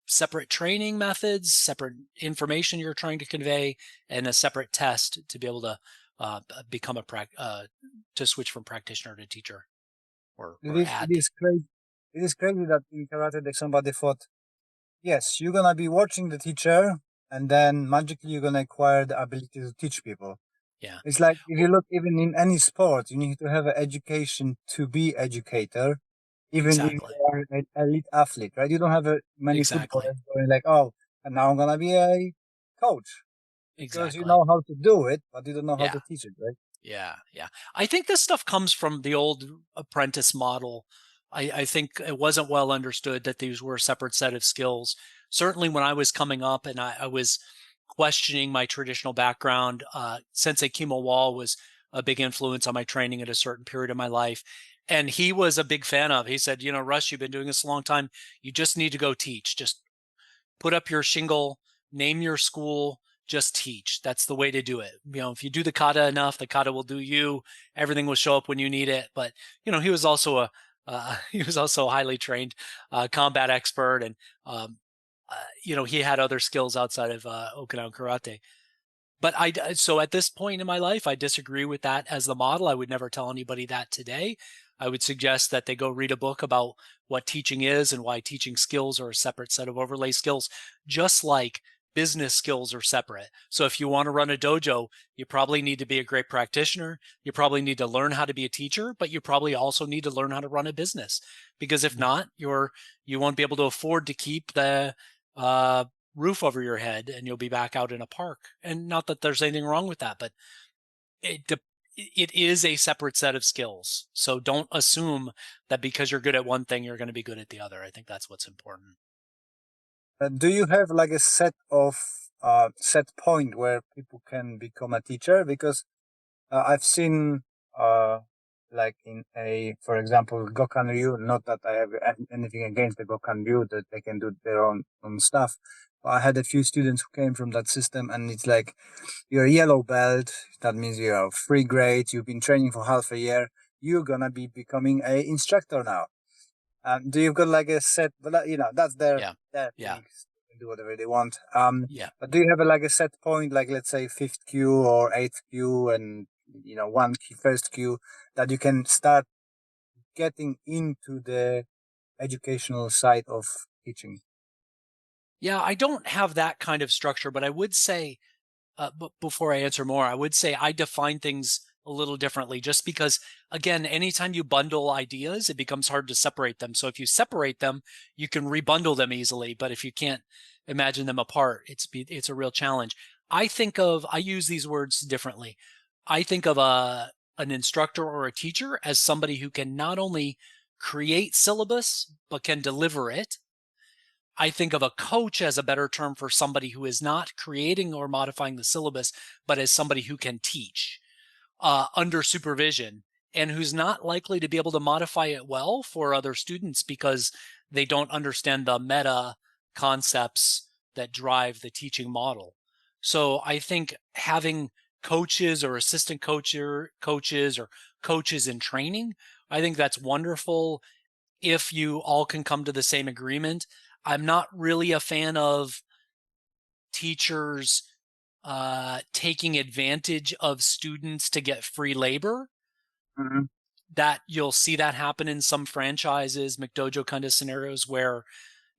separate training methods, separate information you're trying to convey, and a separate test to be able to become to switch from practitioner to teacher or It add. is crazy. It is crazy that in karate that somebody thought, yes, you're gonna be watching the teacher, and then magically you're gonna acquire the ability to teach people. Yeah. It's like if you look even in any sport, you need to have an education to be educator, even if Exactly. you are an elite athlete, right? You don't have many Exactly. footballers going like, oh, and now I'm gonna be a coach because you Exactly. know how to do it, but you don't know how Yeah. to teach it, right? Yeah. Yeah. I think this stuff comes from the old apprentice model. I think it wasn't well understood that these were a separate set of skills. Certainly when I was coming up and I was questioning my traditional background, Sensei Kimo Wall was a big influence on my training at a certain period of my life. And he was a big fan of, he said, Russ, you've been doing this a long time. You just need to go teach. Just put up your shingle, name your school, just teach. That's the way to do it. If you do the kata enough, the kata will do you. Everything will show up when you need it. But he was also a highly trained combat expert, and he had other skills outside of Okinawan karate. But so at this point in my life, I disagree with that as the model. I would never tell anybody that today. I would suggest that they go read a book about what teaching is and why teaching skills are a separate set of overlay skills, just like business skills are separate. So if you want to run a dojo, you probably need to be a great practitioner. You probably need to learn how to be a teacher, but you probably also need to learn how to run a business, because if not, you won't be able to afford to keep the roof over your head, and you'll be back out in a park. And not that there's anything wrong with that, but it is a separate set of skills. So don't assume that because you're good at one thing, you're going to be good at the other. I think that's what's important. Do you have like a set point where people can become a teacher? Because I've seen like in for example, Gokan Ryu. Not that I have anything against the Gokan Ryu, that they can do their own stuff. But I had a few students who came from that system, and it's like you're a yellow belt. That means you are 3 grades. You've been training for half a year. You're gonna be becoming a instructor now. Do you got like a set? But that's their Yeah. their Yeah. things. They can do whatever they want. Yeah. But do you have like a set point, like let's say 5th Q or 8th Q, and one first Q that you can start getting into the educational side of teaching? Yeah. I don't have that kind of structure, but I would say but before I answer more, I would say I define things a little differently just because, again, anytime you bundle ideas, it becomes hard to separate them. So if you separate them, you can rebundle them easily. But if you can't imagine them apart, it's a real challenge. I use these words differently. I think of an instructor or a teacher as somebody who can not only create syllabus, but can deliver it. I think of a coach as a better term for somebody who is not creating or modifying the syllabus, but as somebody who can teach under supervision and who's not likely to be able to modify it well for other students because they don't understand the meta concepts that drive the teaching model. So I think having coaches or assistant coaches or coaches in training, I think that's wonderful if you all can come to the same agreement. I'm not really a fan of teachers taking advantage of students to get free labor. Mm-hmm. That you'll see that happen in some franchises, McDojo kind of scenarios where,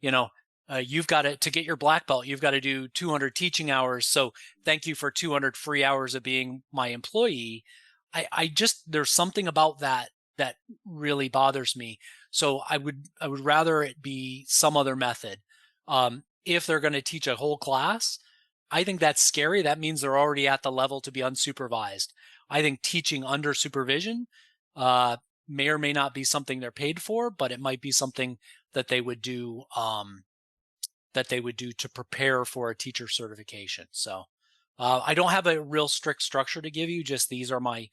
you've got to get your black belt, you've got to do 200 teaching hours. So thank you for 200 free hours of being my employee. There's something about that really bothers me. So I would rather it be some other method. If they're going to teach a whole class, I think that's scary. That means they're already at the level to be unsupervised. I think teaching under supervision may or may not be something they're paid for, but it might be something that they would do to prepare for a teacher certification. So I don't have a real strict structure to give you. Just these are my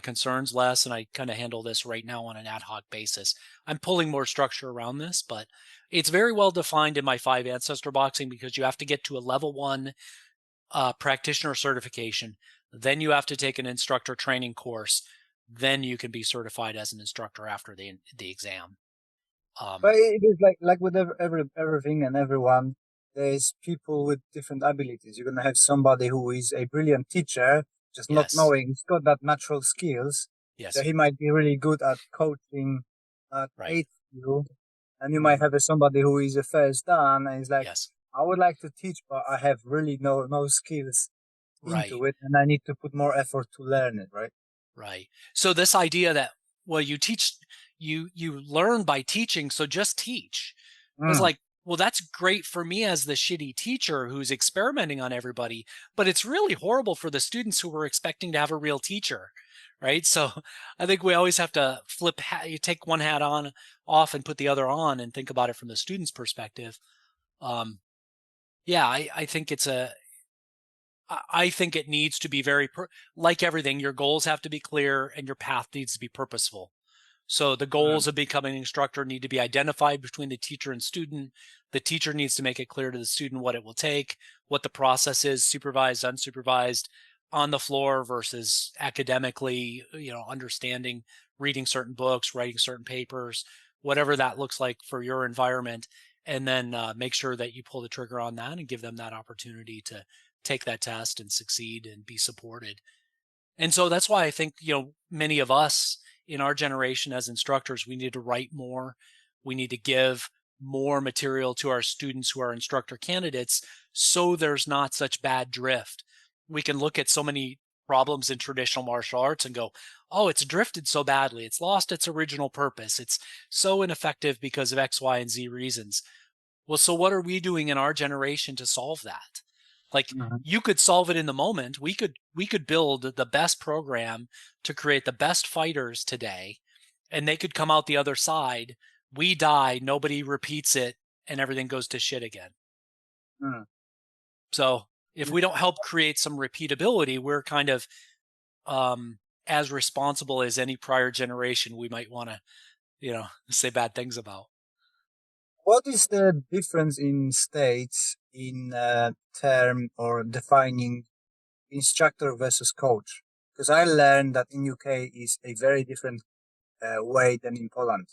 concerns, Les, and I kind of handle this right now on an ad hoc basis. I'm pulling more structure around this, but it's very well defined in my 5 ancestor boxing because you have to get to a level 1 practitioner certification. Then you have to take an instructor training course. Then you can be certified as an instructor after the exam. But it is like with everything and everyone, there's people with different abilities. You're gonna have somebody who is a brilliant teacher, just not Yes. knowing he's got that natural skills. Yes. So he might be really good at coaching, at Right. you, and you might have somebody who is a first dan and is like, Yes. I would like to teach, but I have really no skills Right. into it, and I need to put more effort to learn it. Right. Right. So this idea that, well, you teach, you learn by teaching, so just teach. It's like, well, that's great for me as the shitty teacher who's experimenting on everybody, but it's really horrible for the students who were expecting to have a real teacher, right? So I think we always have to you take one hat off and put the other on and think about it from the student's perspective. Yeah, I think I think it needs to be like everything, your goals have to be clear and your path needs to be purposeful. So the goals of becoming an instructor need to be identified between the teacher and student. The teacher needs to make it clear to the student what it will take, what the process is, supervised, unsupervised, on the floor versus academically, understanding, reading certain books, writing certain papers, whatever that looks like for your environment. And then make sure that you pull the trigger on that and give them that opportunity to take that test and succeed and be supported. And so that's why I think, many of us in our generation as instructors, we need to write more. We need to give more material to our students who are instructor candidates so there's not such bad drift. We can look at so many problems in traditional martial arts and go, oh, it's drifted so badly. It's lost its original purpose. It's so ineffective because of X, Y, and Z reasons. Well, so what are we doing in our generation to solve that? Like you could solve it in the moment. We could build the best program to create the best fighters today, and they could come out the other side. We die, nobody repeats it, and everything goes to shit again. So if we don't help create some repeatability, we're kind of as responsible as any prior generation we might want to, say bad things about. What is the difference in states in term or defining instructor versus coach? Because I learned that in UK is a very different way than in Poland.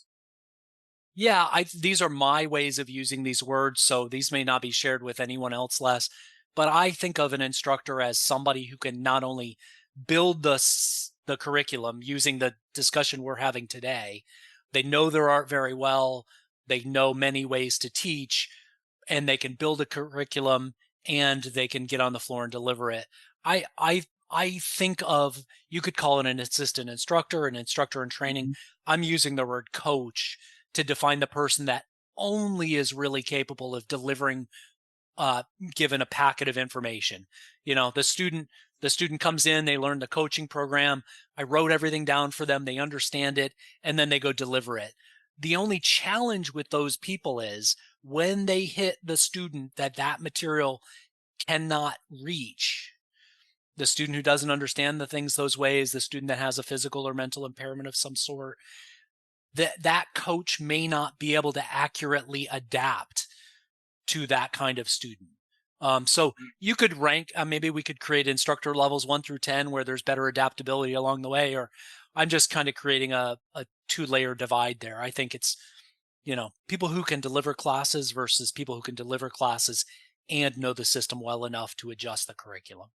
Yeah, these are my ways of using these words, so these may not be shared with anyone else less, but I think of an instructor as somebody who can not only build the curriculum using the discussion we're having today, they know their art very well, they know many ways to teach, and they can build a curriculum and they can get on the floor and deliver it. I think of, you could call it an assistant instructor, an instructor in training. Mm-hmm. I'm using the word coach to define the person that only is really capable of delivering, given a packet of information. The student comes in, they learn the coaching program. I wrote everything down for them. They understand it, and then they go deliver it. The only challenge with those people is when they hit the student that material cannot reach. The student who doesn't understand the things those ways, the student that has a physical or mental impairment of some sort, that coach may not be able to accurately adapt to that kind of student. So you could rank, maybe we could create instructor levels 1 through 10 where there's better adaptability along the way, or I'm just kind of creating a 2-layer divide there. I think it's, people who can deliver classes versus people who can deliver classes and know the system well enough to adjust the curriculum.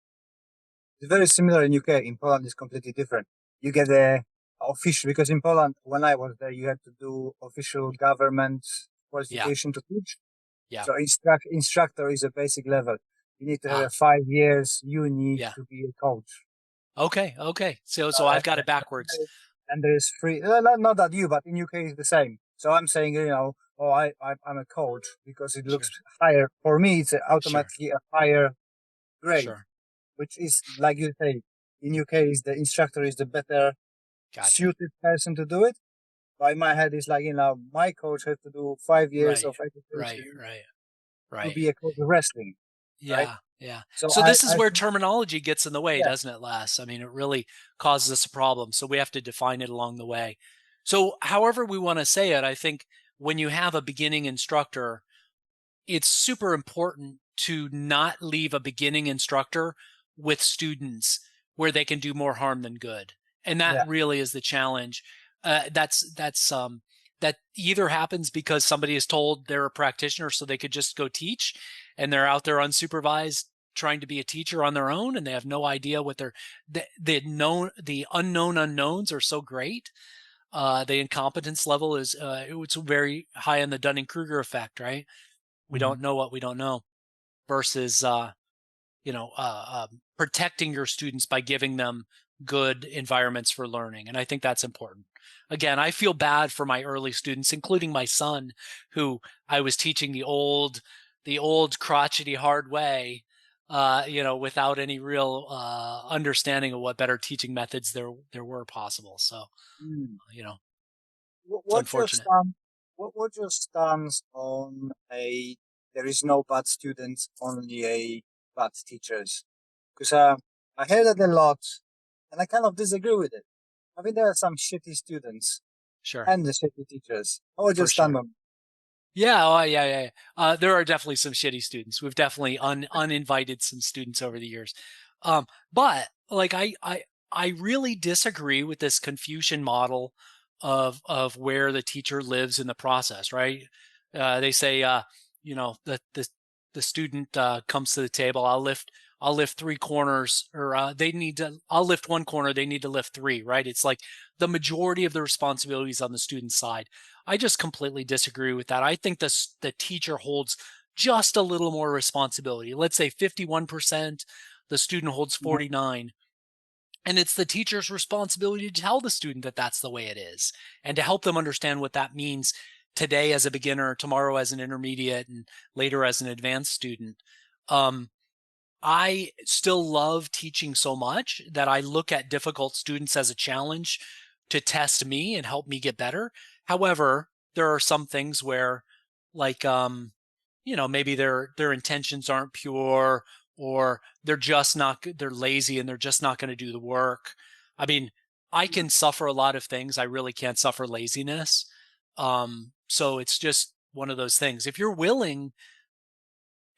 It's very similar in UK. In Poland, it's completely different. You get a official, because in Poland, when I was there, you had to do official government qualification to teach. Yeah. So instructor is a basic level. You need to have a 5 years uni to be a coach. Okay. So I've got it backwards. And there is free, not that you, but in UK it's the same. So I'm saying, I'm a coach because it looks higher. For me, it's automatically a higher grade. Sure. Which is, like you say, in UK, is the instructor is the better suited person to do it. But in my head, it's like, my coach has to do 5 years of education to be a coach of wrestling. Yeah, right? yeah. So this is where terminology gets in the way, doesn't it, Les? I mean, it really causes us a problem. So we have to define it along the way. So however we want to say it, I think when you have a beginning instructor, it's super important to not leave a beginning instructor with students where they can do more harm than good. And that really is the challenge. That either happens because somebody is told they're a practitioner so they could just go teach, and they're out there unsupervised trying to be a teacher on their own, and they have no idea what the unknown unknowns are so great. The incompetence level is it's very high on the Dunning-Kruger effect, right? We don't know what we don't know, versus protecting your students by giving them good environments for learning. And I think that's important. Again, I feel bad for my early students, including my son, who I was teaching the old crotchety hard way, without any real understanding of what better teaching methods there were possible. So, it's unfortunate. What's your stance on there is no bad students, only a bad teachers? Because I hear that a lot, and I kind of disagree with it. I think there are some shitty students, and the shitty teachers. How would you stand on? Yeah, there are definitely some shitty students. We've definitely uninvited some students over the years. But like I really disagree with this Confucian model of where the teacher lives in the process, right? They say, the student comes to the table. I'll lift 3 corners, or I'll lift 1 corner. They need to lift 3, right? It's like the majority of the responsibilities on the student side. I just completely disagree with that. I think the teacher holds just a little more responsibility. Let's say 51%, the student holds 49. And it's the teacher's responsibility to tell the student that that's the way it is, and to help them understand what that means today as a beginner, tomorrow as an intermediate, and later as an advanced student. I still love teaching so much that I look at difficult students as a challenge to test me and help me get better. However, there are some things where, like, maybe their intentions aren't pure, or they're lazy and they're just not going to do the work. I mean, I can suffer a lot of things. I really can't suffer laziness. So it's just one of those things. If you're willing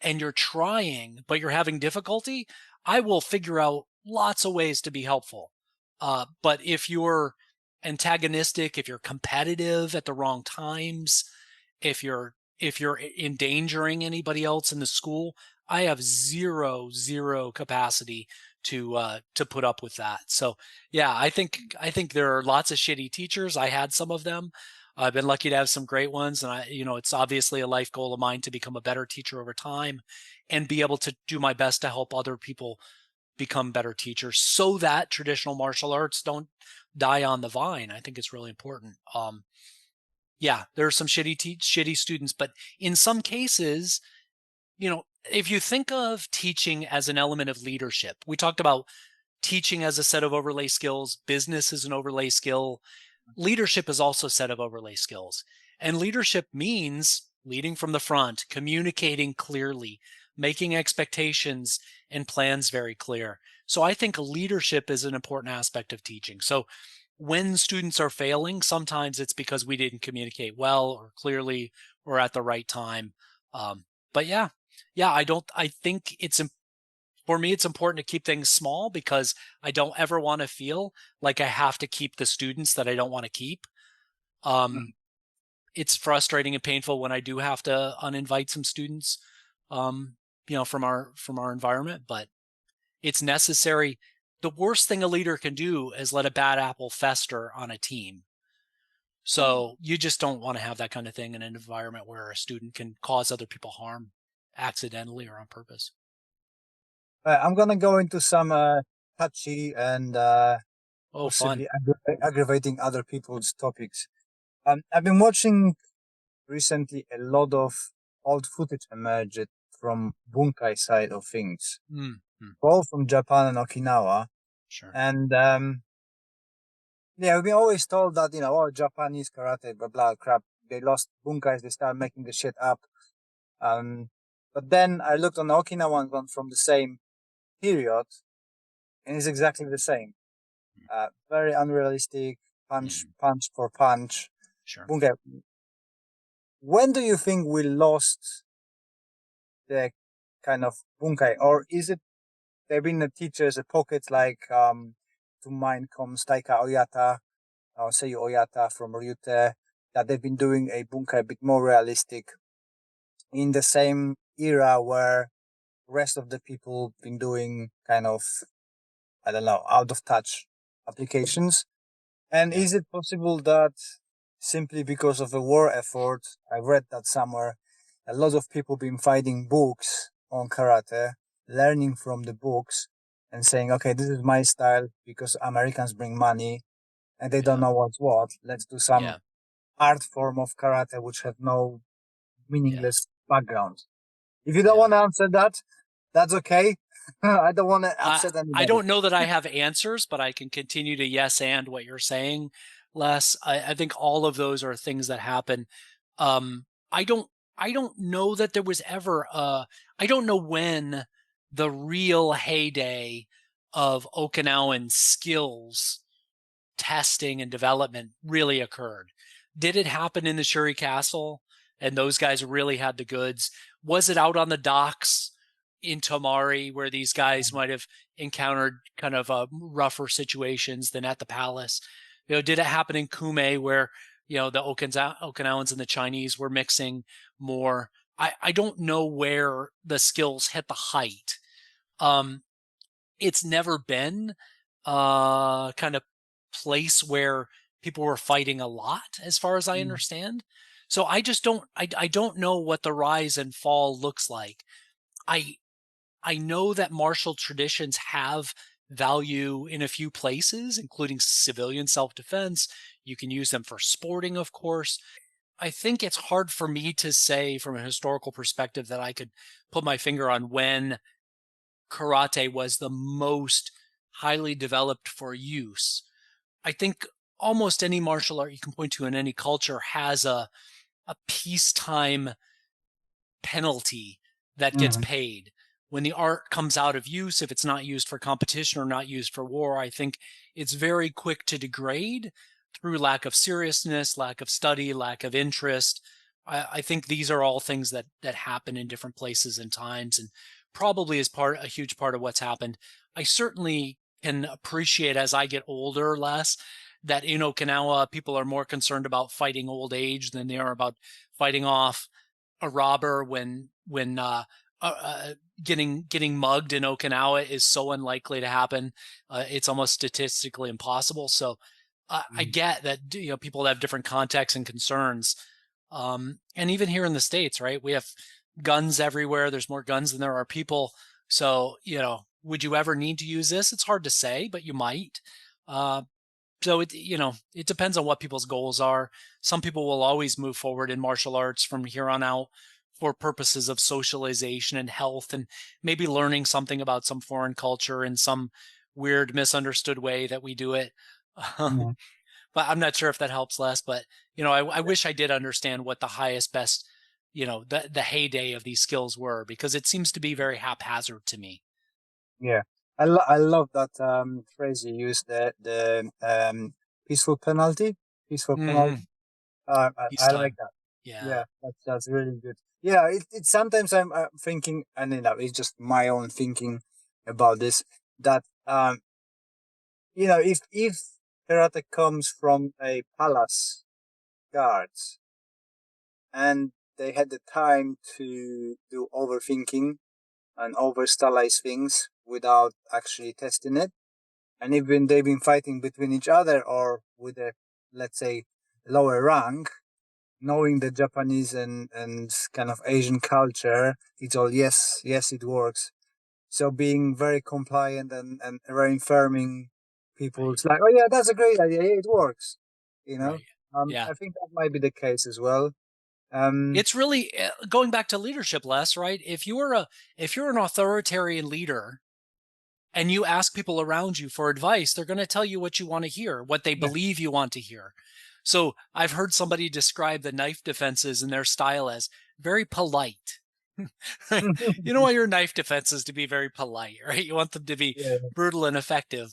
and you're trying, but you're having difficulty, I will figure out lots of ways to be helpful. But if you're antagonistic, if you're competitive at the wrong times, if you're endangering anybody else in the school, I have zero capacity to put up with that. So yeah, I think there are lots of shitty teachers. I had some of them. I've been lucky to have some great ones, and it's obviously a life goal of mine to become a better teacher over time and be able to do my best to help other people become better teachers so that traditional martial arts don't die on the vine. I think it's really important. Yeah, there are some shitty students, but in some cases, if you think of teaching as an element of leadership, we talked about teaching as a set of overlay skills, business is an overlay skill, leadership is also a set of overlay skills. And leadership means leading from the front, communicating clearly, making expectations and plans very clear. So I think leadership is an important aspect of teaching. So when students are failing, sometimes it's because we didn't communicate well or clearly or at the right time. But yeah, I think for me, it's important to keep things small because I don't ever want to feel like I have to keep the students that I don't want to keep. It's frustrating and painful when I do have to uninvite some students, from our environment, but it's necessary. The worst thing a leader can do is let a bad apple fester on a team. So you just don't want to have that kind of thing in an environment where a student can cause other people harm accidentally or on purpose. I'm gonna go into some touchy and possibly aggravating other people's topics. I've been watching recently a lot of old footage emerged from bunkai side of things, both from Japan and Okinawa. Sure. And we've been always told that Japanese karate, blah blah crap. They lost bunkais. They started making the shit up. But then I looked on the Okinawan one from the same period, and it's exactly the same. Very unrealistic, punch for punch. Sure. Bunkai. When do you think we lost the kind of bunkai, or is it they've been the teachers, the pockets like to mind comes Taika Oyata or Seiyu Oyata from Ryute, that they've been doing a bunkai a bit more realistic in the same era where rest of the people been doing kind of, I don't know, out of touch applications. And is it possible that simply because of the war effort, I read that somewhere, a lot of people been finding books on karate, learning from the books and saying, okay, this is my style because Americans bring money and they don't know what's what. Let's do some art form of karate which have no meaningless background. If you don't want to answer that, that's okay. I don't want to upset anybody. I don't know that I have answers, but I can continue to yes and what you're saying, Les. I think all of those are things that happen. I don't know that there was ever I don't know when the real heyday of Okinawan skills testing and development really occurred. Did it happen in the Shuri Castle and those guys really had the goods? Was it out on the docks in Tomari where these guys might have encountered kind of rougher situations than at the palace? Did it happen in Kume where the Okinawans and the Chinese were mixing more? I don't know where the skills hit the height. It's never been kind of place where people were fighting a lot, as far as I understand. So I just don't. I don't know what the rise and fall looks like. I know that martial traditions have value in a few places, including civilian self-defense. You can use them for sporting, of course. I think it's hard for me to say from a historical perspective that I could put my finger on when karate was the most highly developed for use. I think almost any martial art you can point to in any culture has a peacetime penalty that gets paid. When the art comes out of use, if it's not used for competition or not used for war, I think it's very quick to degrade through lack of seriousness, lack of study, lack of interest. I think these are all things that happen in different places and times, and probably is a huge part of what's happened. I certainly can appreciate as I get older, less that in Okinawa, people are more concerned about fighting old age than they are about fighting off a robber when getting mugged in Okinawa is so unlikely to happen. It's almost statistically impossible. So I get that, people have different contexts and concerns. And even here in the States, right, we have guns everywhere. There's more guns than there are people. So, would you ever need to use this? It's hard to say, but you might. So it depends on what people's goals are. Some people will always move forward in martial arts from here on out for purposes of socialization and health, and maybe learning something about some foreign culture in some weird, misunderstood way that we do it. Yeah. But I'm not sure if that helps less. But I wish I did understand what the highest, best, the heyday of these skills were, because it seems to be very haphazard to me. Yeah. I love that phrase you used, the peaceful penalty. Peaceful penalty. Mm-hmm. I like Peacetime. that. Yeah. Yeah, that's really good. Yeah, it sometimes I'm thinking, and it's just my own thinking about this, that if karate comes from a palace guards and they had the time to do overthinking and over stylize things without actually testing it, and even they've been fighting between each other or with a, let's say, lower rank, knowing the Japanese and kind of Asian culture, it's all yes, it works. So being very compliant and very affirming people, Right. it's like, oh yeah, that's a great idea. Yeah, it works. You know, Right. Yeah. I think that might be the case as well. Um, It's really going back to leadership, Les, right? If you're an authoritarian leader and you ask people around you for advice, they're going to tell you what you want to hear, what they yeah, believe you want to hear. So I've heard somebody describe the knife defenses and their style as very polite. Right? You don't want your knife defenses to be very polite, right? You want them to be yeah. brutal and effective.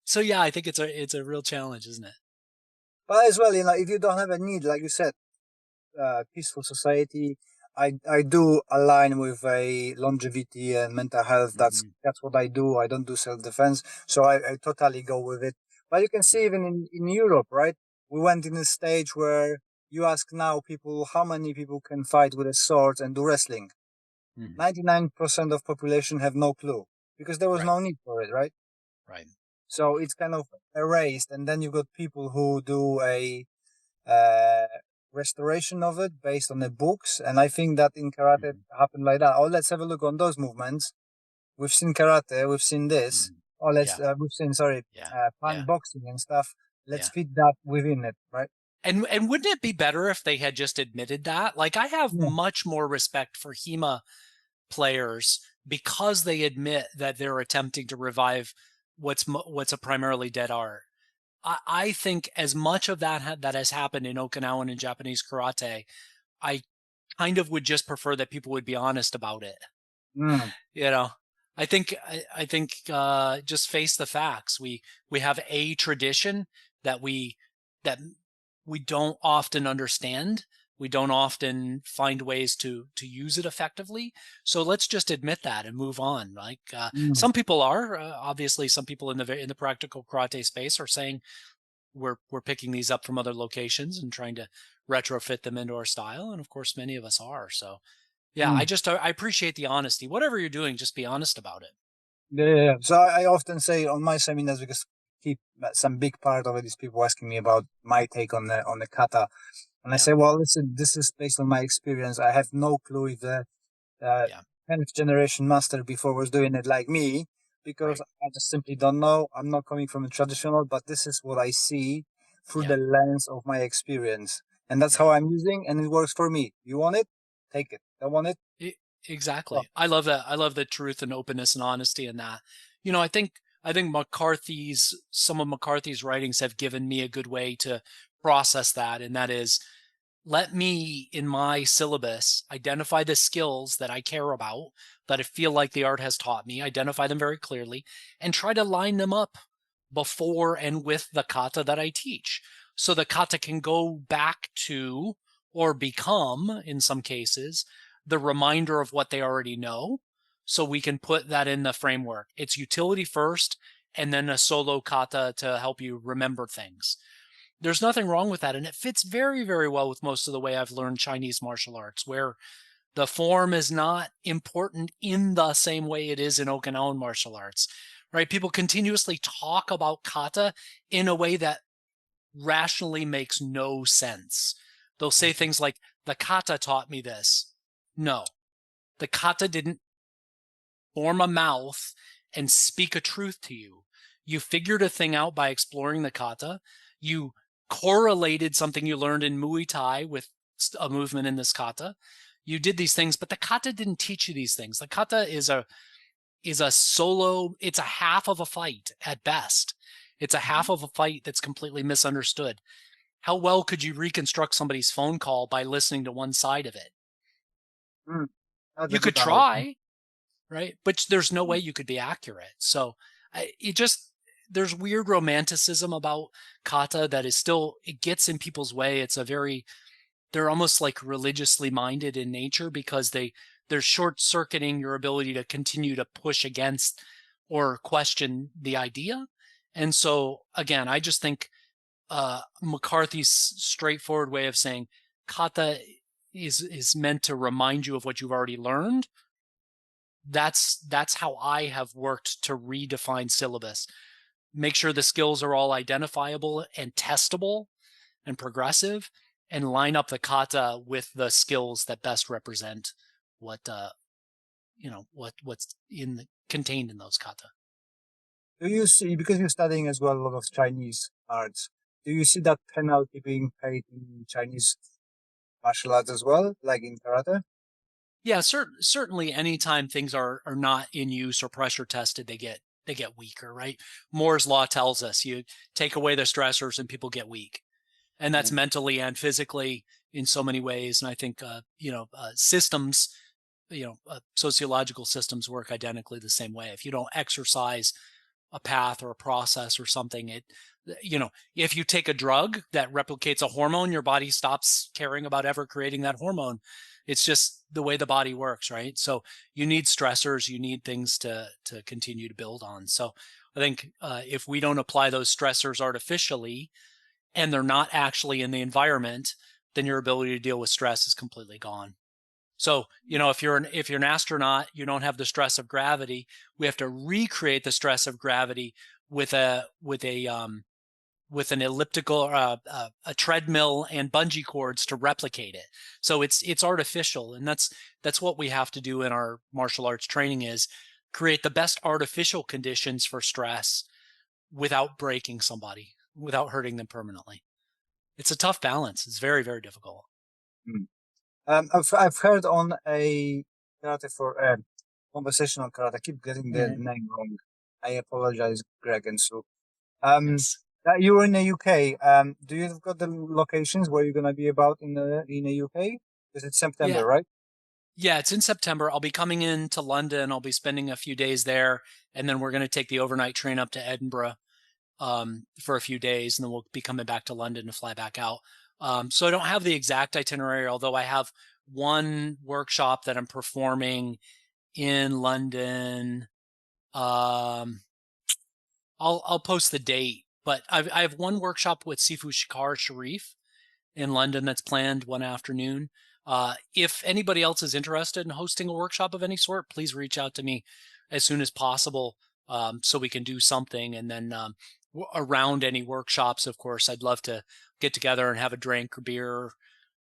So yeah, I think it's a real challenge, isn't it? But as well, if you don't have a need, like you said, peaceful society. I do align with a longevity and mental health. Mm-hmm. That's what I do. I don't do self defense, so I totally go with it. But you can see Yeah. even in Europe, right? We went in a stage where you ask now people how many people can fight with a sword and do wrestling. Mm-hmm. 99% of population have no clue because there was Right. no need for it, right? Right. So it's kind of erased, and then you've got people who do a uh, restoration of it based on the books. And I think that in karate it Mm-hmm. happened like that. Oh, let's have a look on those movements. We've seen karate, we've seen this. Mm-hmm. Oh, Yeah. we've seen, sorry, Yeah. punk Yeah. boxing and stuff. Let's Yeah. fit that within it, right? And wouldn't it be better if they had just admitted that? Like, I have Yeah. much more respect for HEMA players because they admit that they're attempting to revive what's a primarily dead art. I think as much of that has happened in Okinawan and Japanese karate, I kind of would just prefer that people would be honest about it. Mm. You know, I think just face the facts. We have a tradition that that we don't often understand. We don't often find ways to use it effectively. So let's just admit that and move on. Like Mm. some people are obviously some people in the practical karate space are saying we're picking these up from other locations and trying to retrofit them into our style, and of course many of us are. So yeah, Mm. I appreciate the honesty. Whatever you're doing, just be honest about it. Yeah. So I often say on my seminars, because keep some big part of it is people asking me about my take on the kata. And I Yeah, say, well, listen, this is based on my experience. I have no clue if the yeah, 10th generation master before was doing it like me, because right. I just simply don't know. I'm not coming from a traditional, but this is what I see through Yeah, the lens of my experience. And that's how yeah. I'm using, and it works for me. You want it? Take it. Don't want it? E- Well, exactly. I love that. I love the truth and openness and honesty in that. I think some of McCarthy's writings have given me a good way to process that, and that is, let me, in my syllabus, identify the skills that I care about, that I feel like the art has taught me, identify them very clearly, and try to line them up before and with the kata that I teach. So the kata can go back to, or become, in some cases, the reminder of what they already know. So we can put that in the framework. It's utility first, and then a solo kata to help you remember things. There's nothing wrong with that. And it fits very, very well with most of the way I've learned Chinese martial arts, where the form is not important in the same way it is in Okinawan martial arts, right? People continuously talk about kata in a way that rationally makes no sense. They'll say things like, the kata taught me this. No, the kata didn't form a mouth and speak a truth to you. You figured a thing out by exploring the kata. You correlated something you learned in Muay Thai with a movement in this kata. You did these things, but the kata didn't teach you these things. The kata is a solo, it's a half of a fight at best. It's a half of a fight that's completely misunderstood. How well could you reconstruct somebody's phone call by listening to one side of it? You could try, right? But there's no way you could be accurate. So there's weird romanticism about kata that is still, it gets in people's way. They're almost like religiously minded in nature because they're short-circuiting your ability to continue to push against or question the idea. And so, again, I just think McCarthy's straightforward way of saying kata is meant to remind you of what you've already learned. That's how I have worked to redefine syllabus. Make sure the skills are all identifiable and testable and progressive, and line up the kata with the skills that best represent what's contained in those kata. Do you see, because you're studying as well a lot of Chinese arts, do you see that penalty being paid in Chinese martial arts as well, like in karate? Yeah, certainly anytime things are not in use or pressure tested, they get weaker, right? Moore's law tells us you take away the stressors and people get weak. And that's mentally and physically in so many ways. And I think, systems, sociological systems work identically the same way. If you don't exercise a path or a process or something, if you take a drug that replicates a hormone, your body stops caring about ever creating that hormone. It's just the way the body works, right? So you need stressors, you need things to continue to build on. So I think if we don't apply those stressors artificially, and they're not actually in the environment, then your ability to deal with stress is completely gone. So, if you're an astronaut, you don't have the stress of gravity. We have to recreate the stress of gravity with an elliptical, or a treadmill and bungee cords to replicate it. So it's artificial, and that's what we have to do in our martial arts training, is create the best artificial conditions for stress without breaking somebody, without hurting them permanently. It's a tough balance. It's very, very difficult. I've heard on a karate for conversation on karate. I keep getting the name wrong. I apologize, Greg and Sue. Yes. You're in the UK. Do you have got the locations where you're gonna be about in the UK? Because it's September, right? Yeah, it's in September. I'll be coming into London. I'll be spending a few days there, and then we're going to take the overnight train up to Edinburgh for a few days, and then we'll be coming back to London to fly back out. So I don't have the exact itinerary, although I have one workshop that I'm performing in London. I'll post the date, but I have one workshop with Sifu Shikar Sharif in London that's planned one afternoon. If anybody else is interested in hosting a workshop of any sort, please reach out to me as soon as possible so we can do something. And then around any workshops, of course, I'd love to get together and have a drink or beer,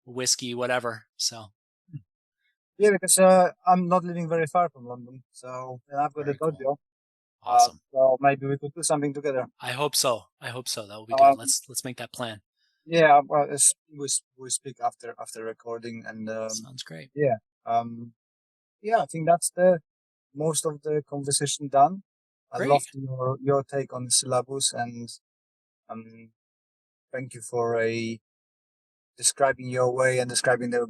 whiskey, whatever. So. Yeah, because I'm not living very far from London, so I've got a dojo. Cool. Awesome. So maybe we could do something together. I hope so. That will be good. Let's make that plan. Yeah, well, we speak after recording, and sounds great. Yeah, yeah, I think that's the most of the conversation done. I'd love your take on the syllabus, and thank you for describing your way and describing the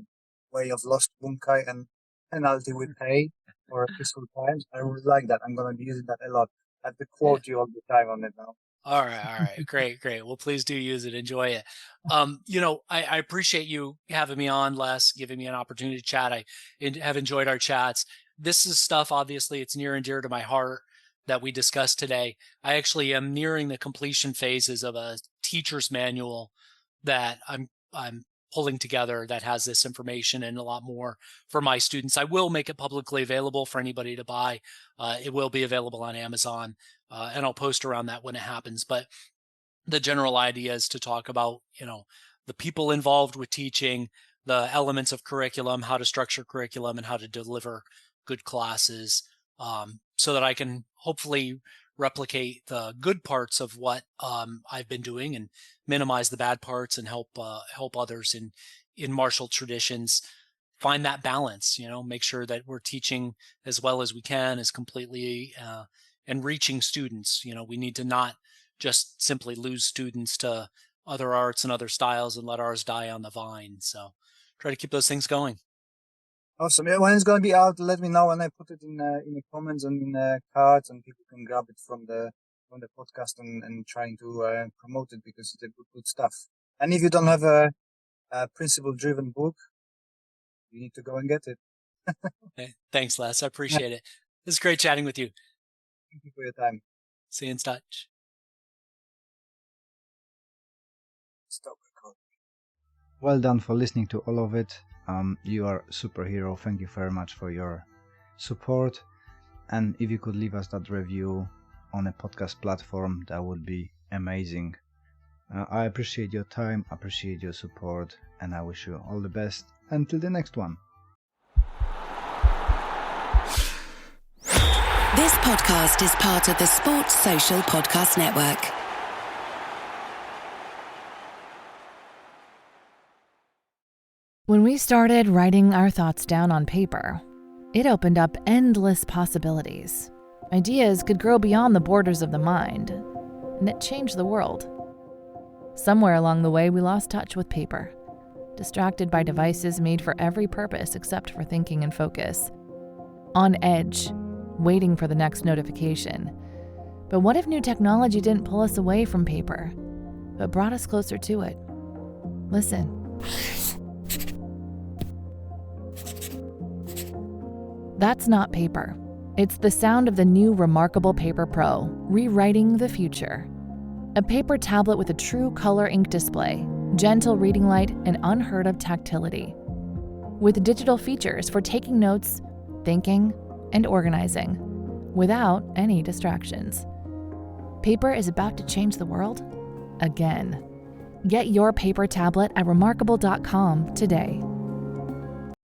way of lost bunkai and penalty we pay for peaceful times. I really like that. I'm going to be using that a lot. I have to quote you all the time on it now. All right. Great. Well, please do use it. Enjoy it. I appreciate you having me on, Les, giving me an opportunity to chat. I have enjoyed our chats. This is stuff, obviously, it's near and dear to my heart that we discussed today. I actually am nearing the completion phases of a teacher's manual that I'm pulling together that has this information and a lot more for my students. I will make it publicly available for anybody to buy. It will be available on Amazon, and I'll post around that when it happens. But the general idea is to talk about, the people involved with teaching, the elements of curriculum, how to structure curriculum, and how to deliver good classes, so that I can hopefully replicate the good parts of what I've been doing and minimize the bad parts and help others in martial traditions find that balance. Make sure that we're teaching as well as we can, as completely, and reaching students. We need to not just simply lose students to other arts and other styles and let ours die on the vine. So try to keep those things going. Awesome. Yeah, when it's going to be out, let me know, and I put it in the comments and in the cards, and people can grab it from the podcast and trying to promote it, because it's good stuff. And if you don't have a principle-driven book, you need to go and get it. Hey, thanks, Les. I appreciate it. This is great chatting with you. Thank you for your time. See you in touch. Stop recording. Well done for listening to all of it. You are a superhero. Thank you very much for your support. And if you could leave us that review on a podcast platform, that would be amazing. I appreciate your time, appreciate your support, and I wish you all the best until the next one. This podcast is part of the Sports Social Podcast Network. When we started writing our thoughts down on paper, it opened up endless possibilities. Ideas could grow beyond the borders of the mind, and it changed the world. Somewhere along the way, we lost touch with paper, distracted by devices made for every purpose except for thinking and focus. On edge, waiting for the next notification. But what if new technology didn't pull us away from paper, but brought us closer to it? Listen. That's not paper. It's the sound of the new Remarkable Paper Pro, rewriting the future. A paper tablet with a true color ink display, gentle reading light, and unheard of tactility. With digital features for taking notes, thinking, and organizing, without any distractions. Paper is about to change the world again. Get your paper tablet at remarkable.com today.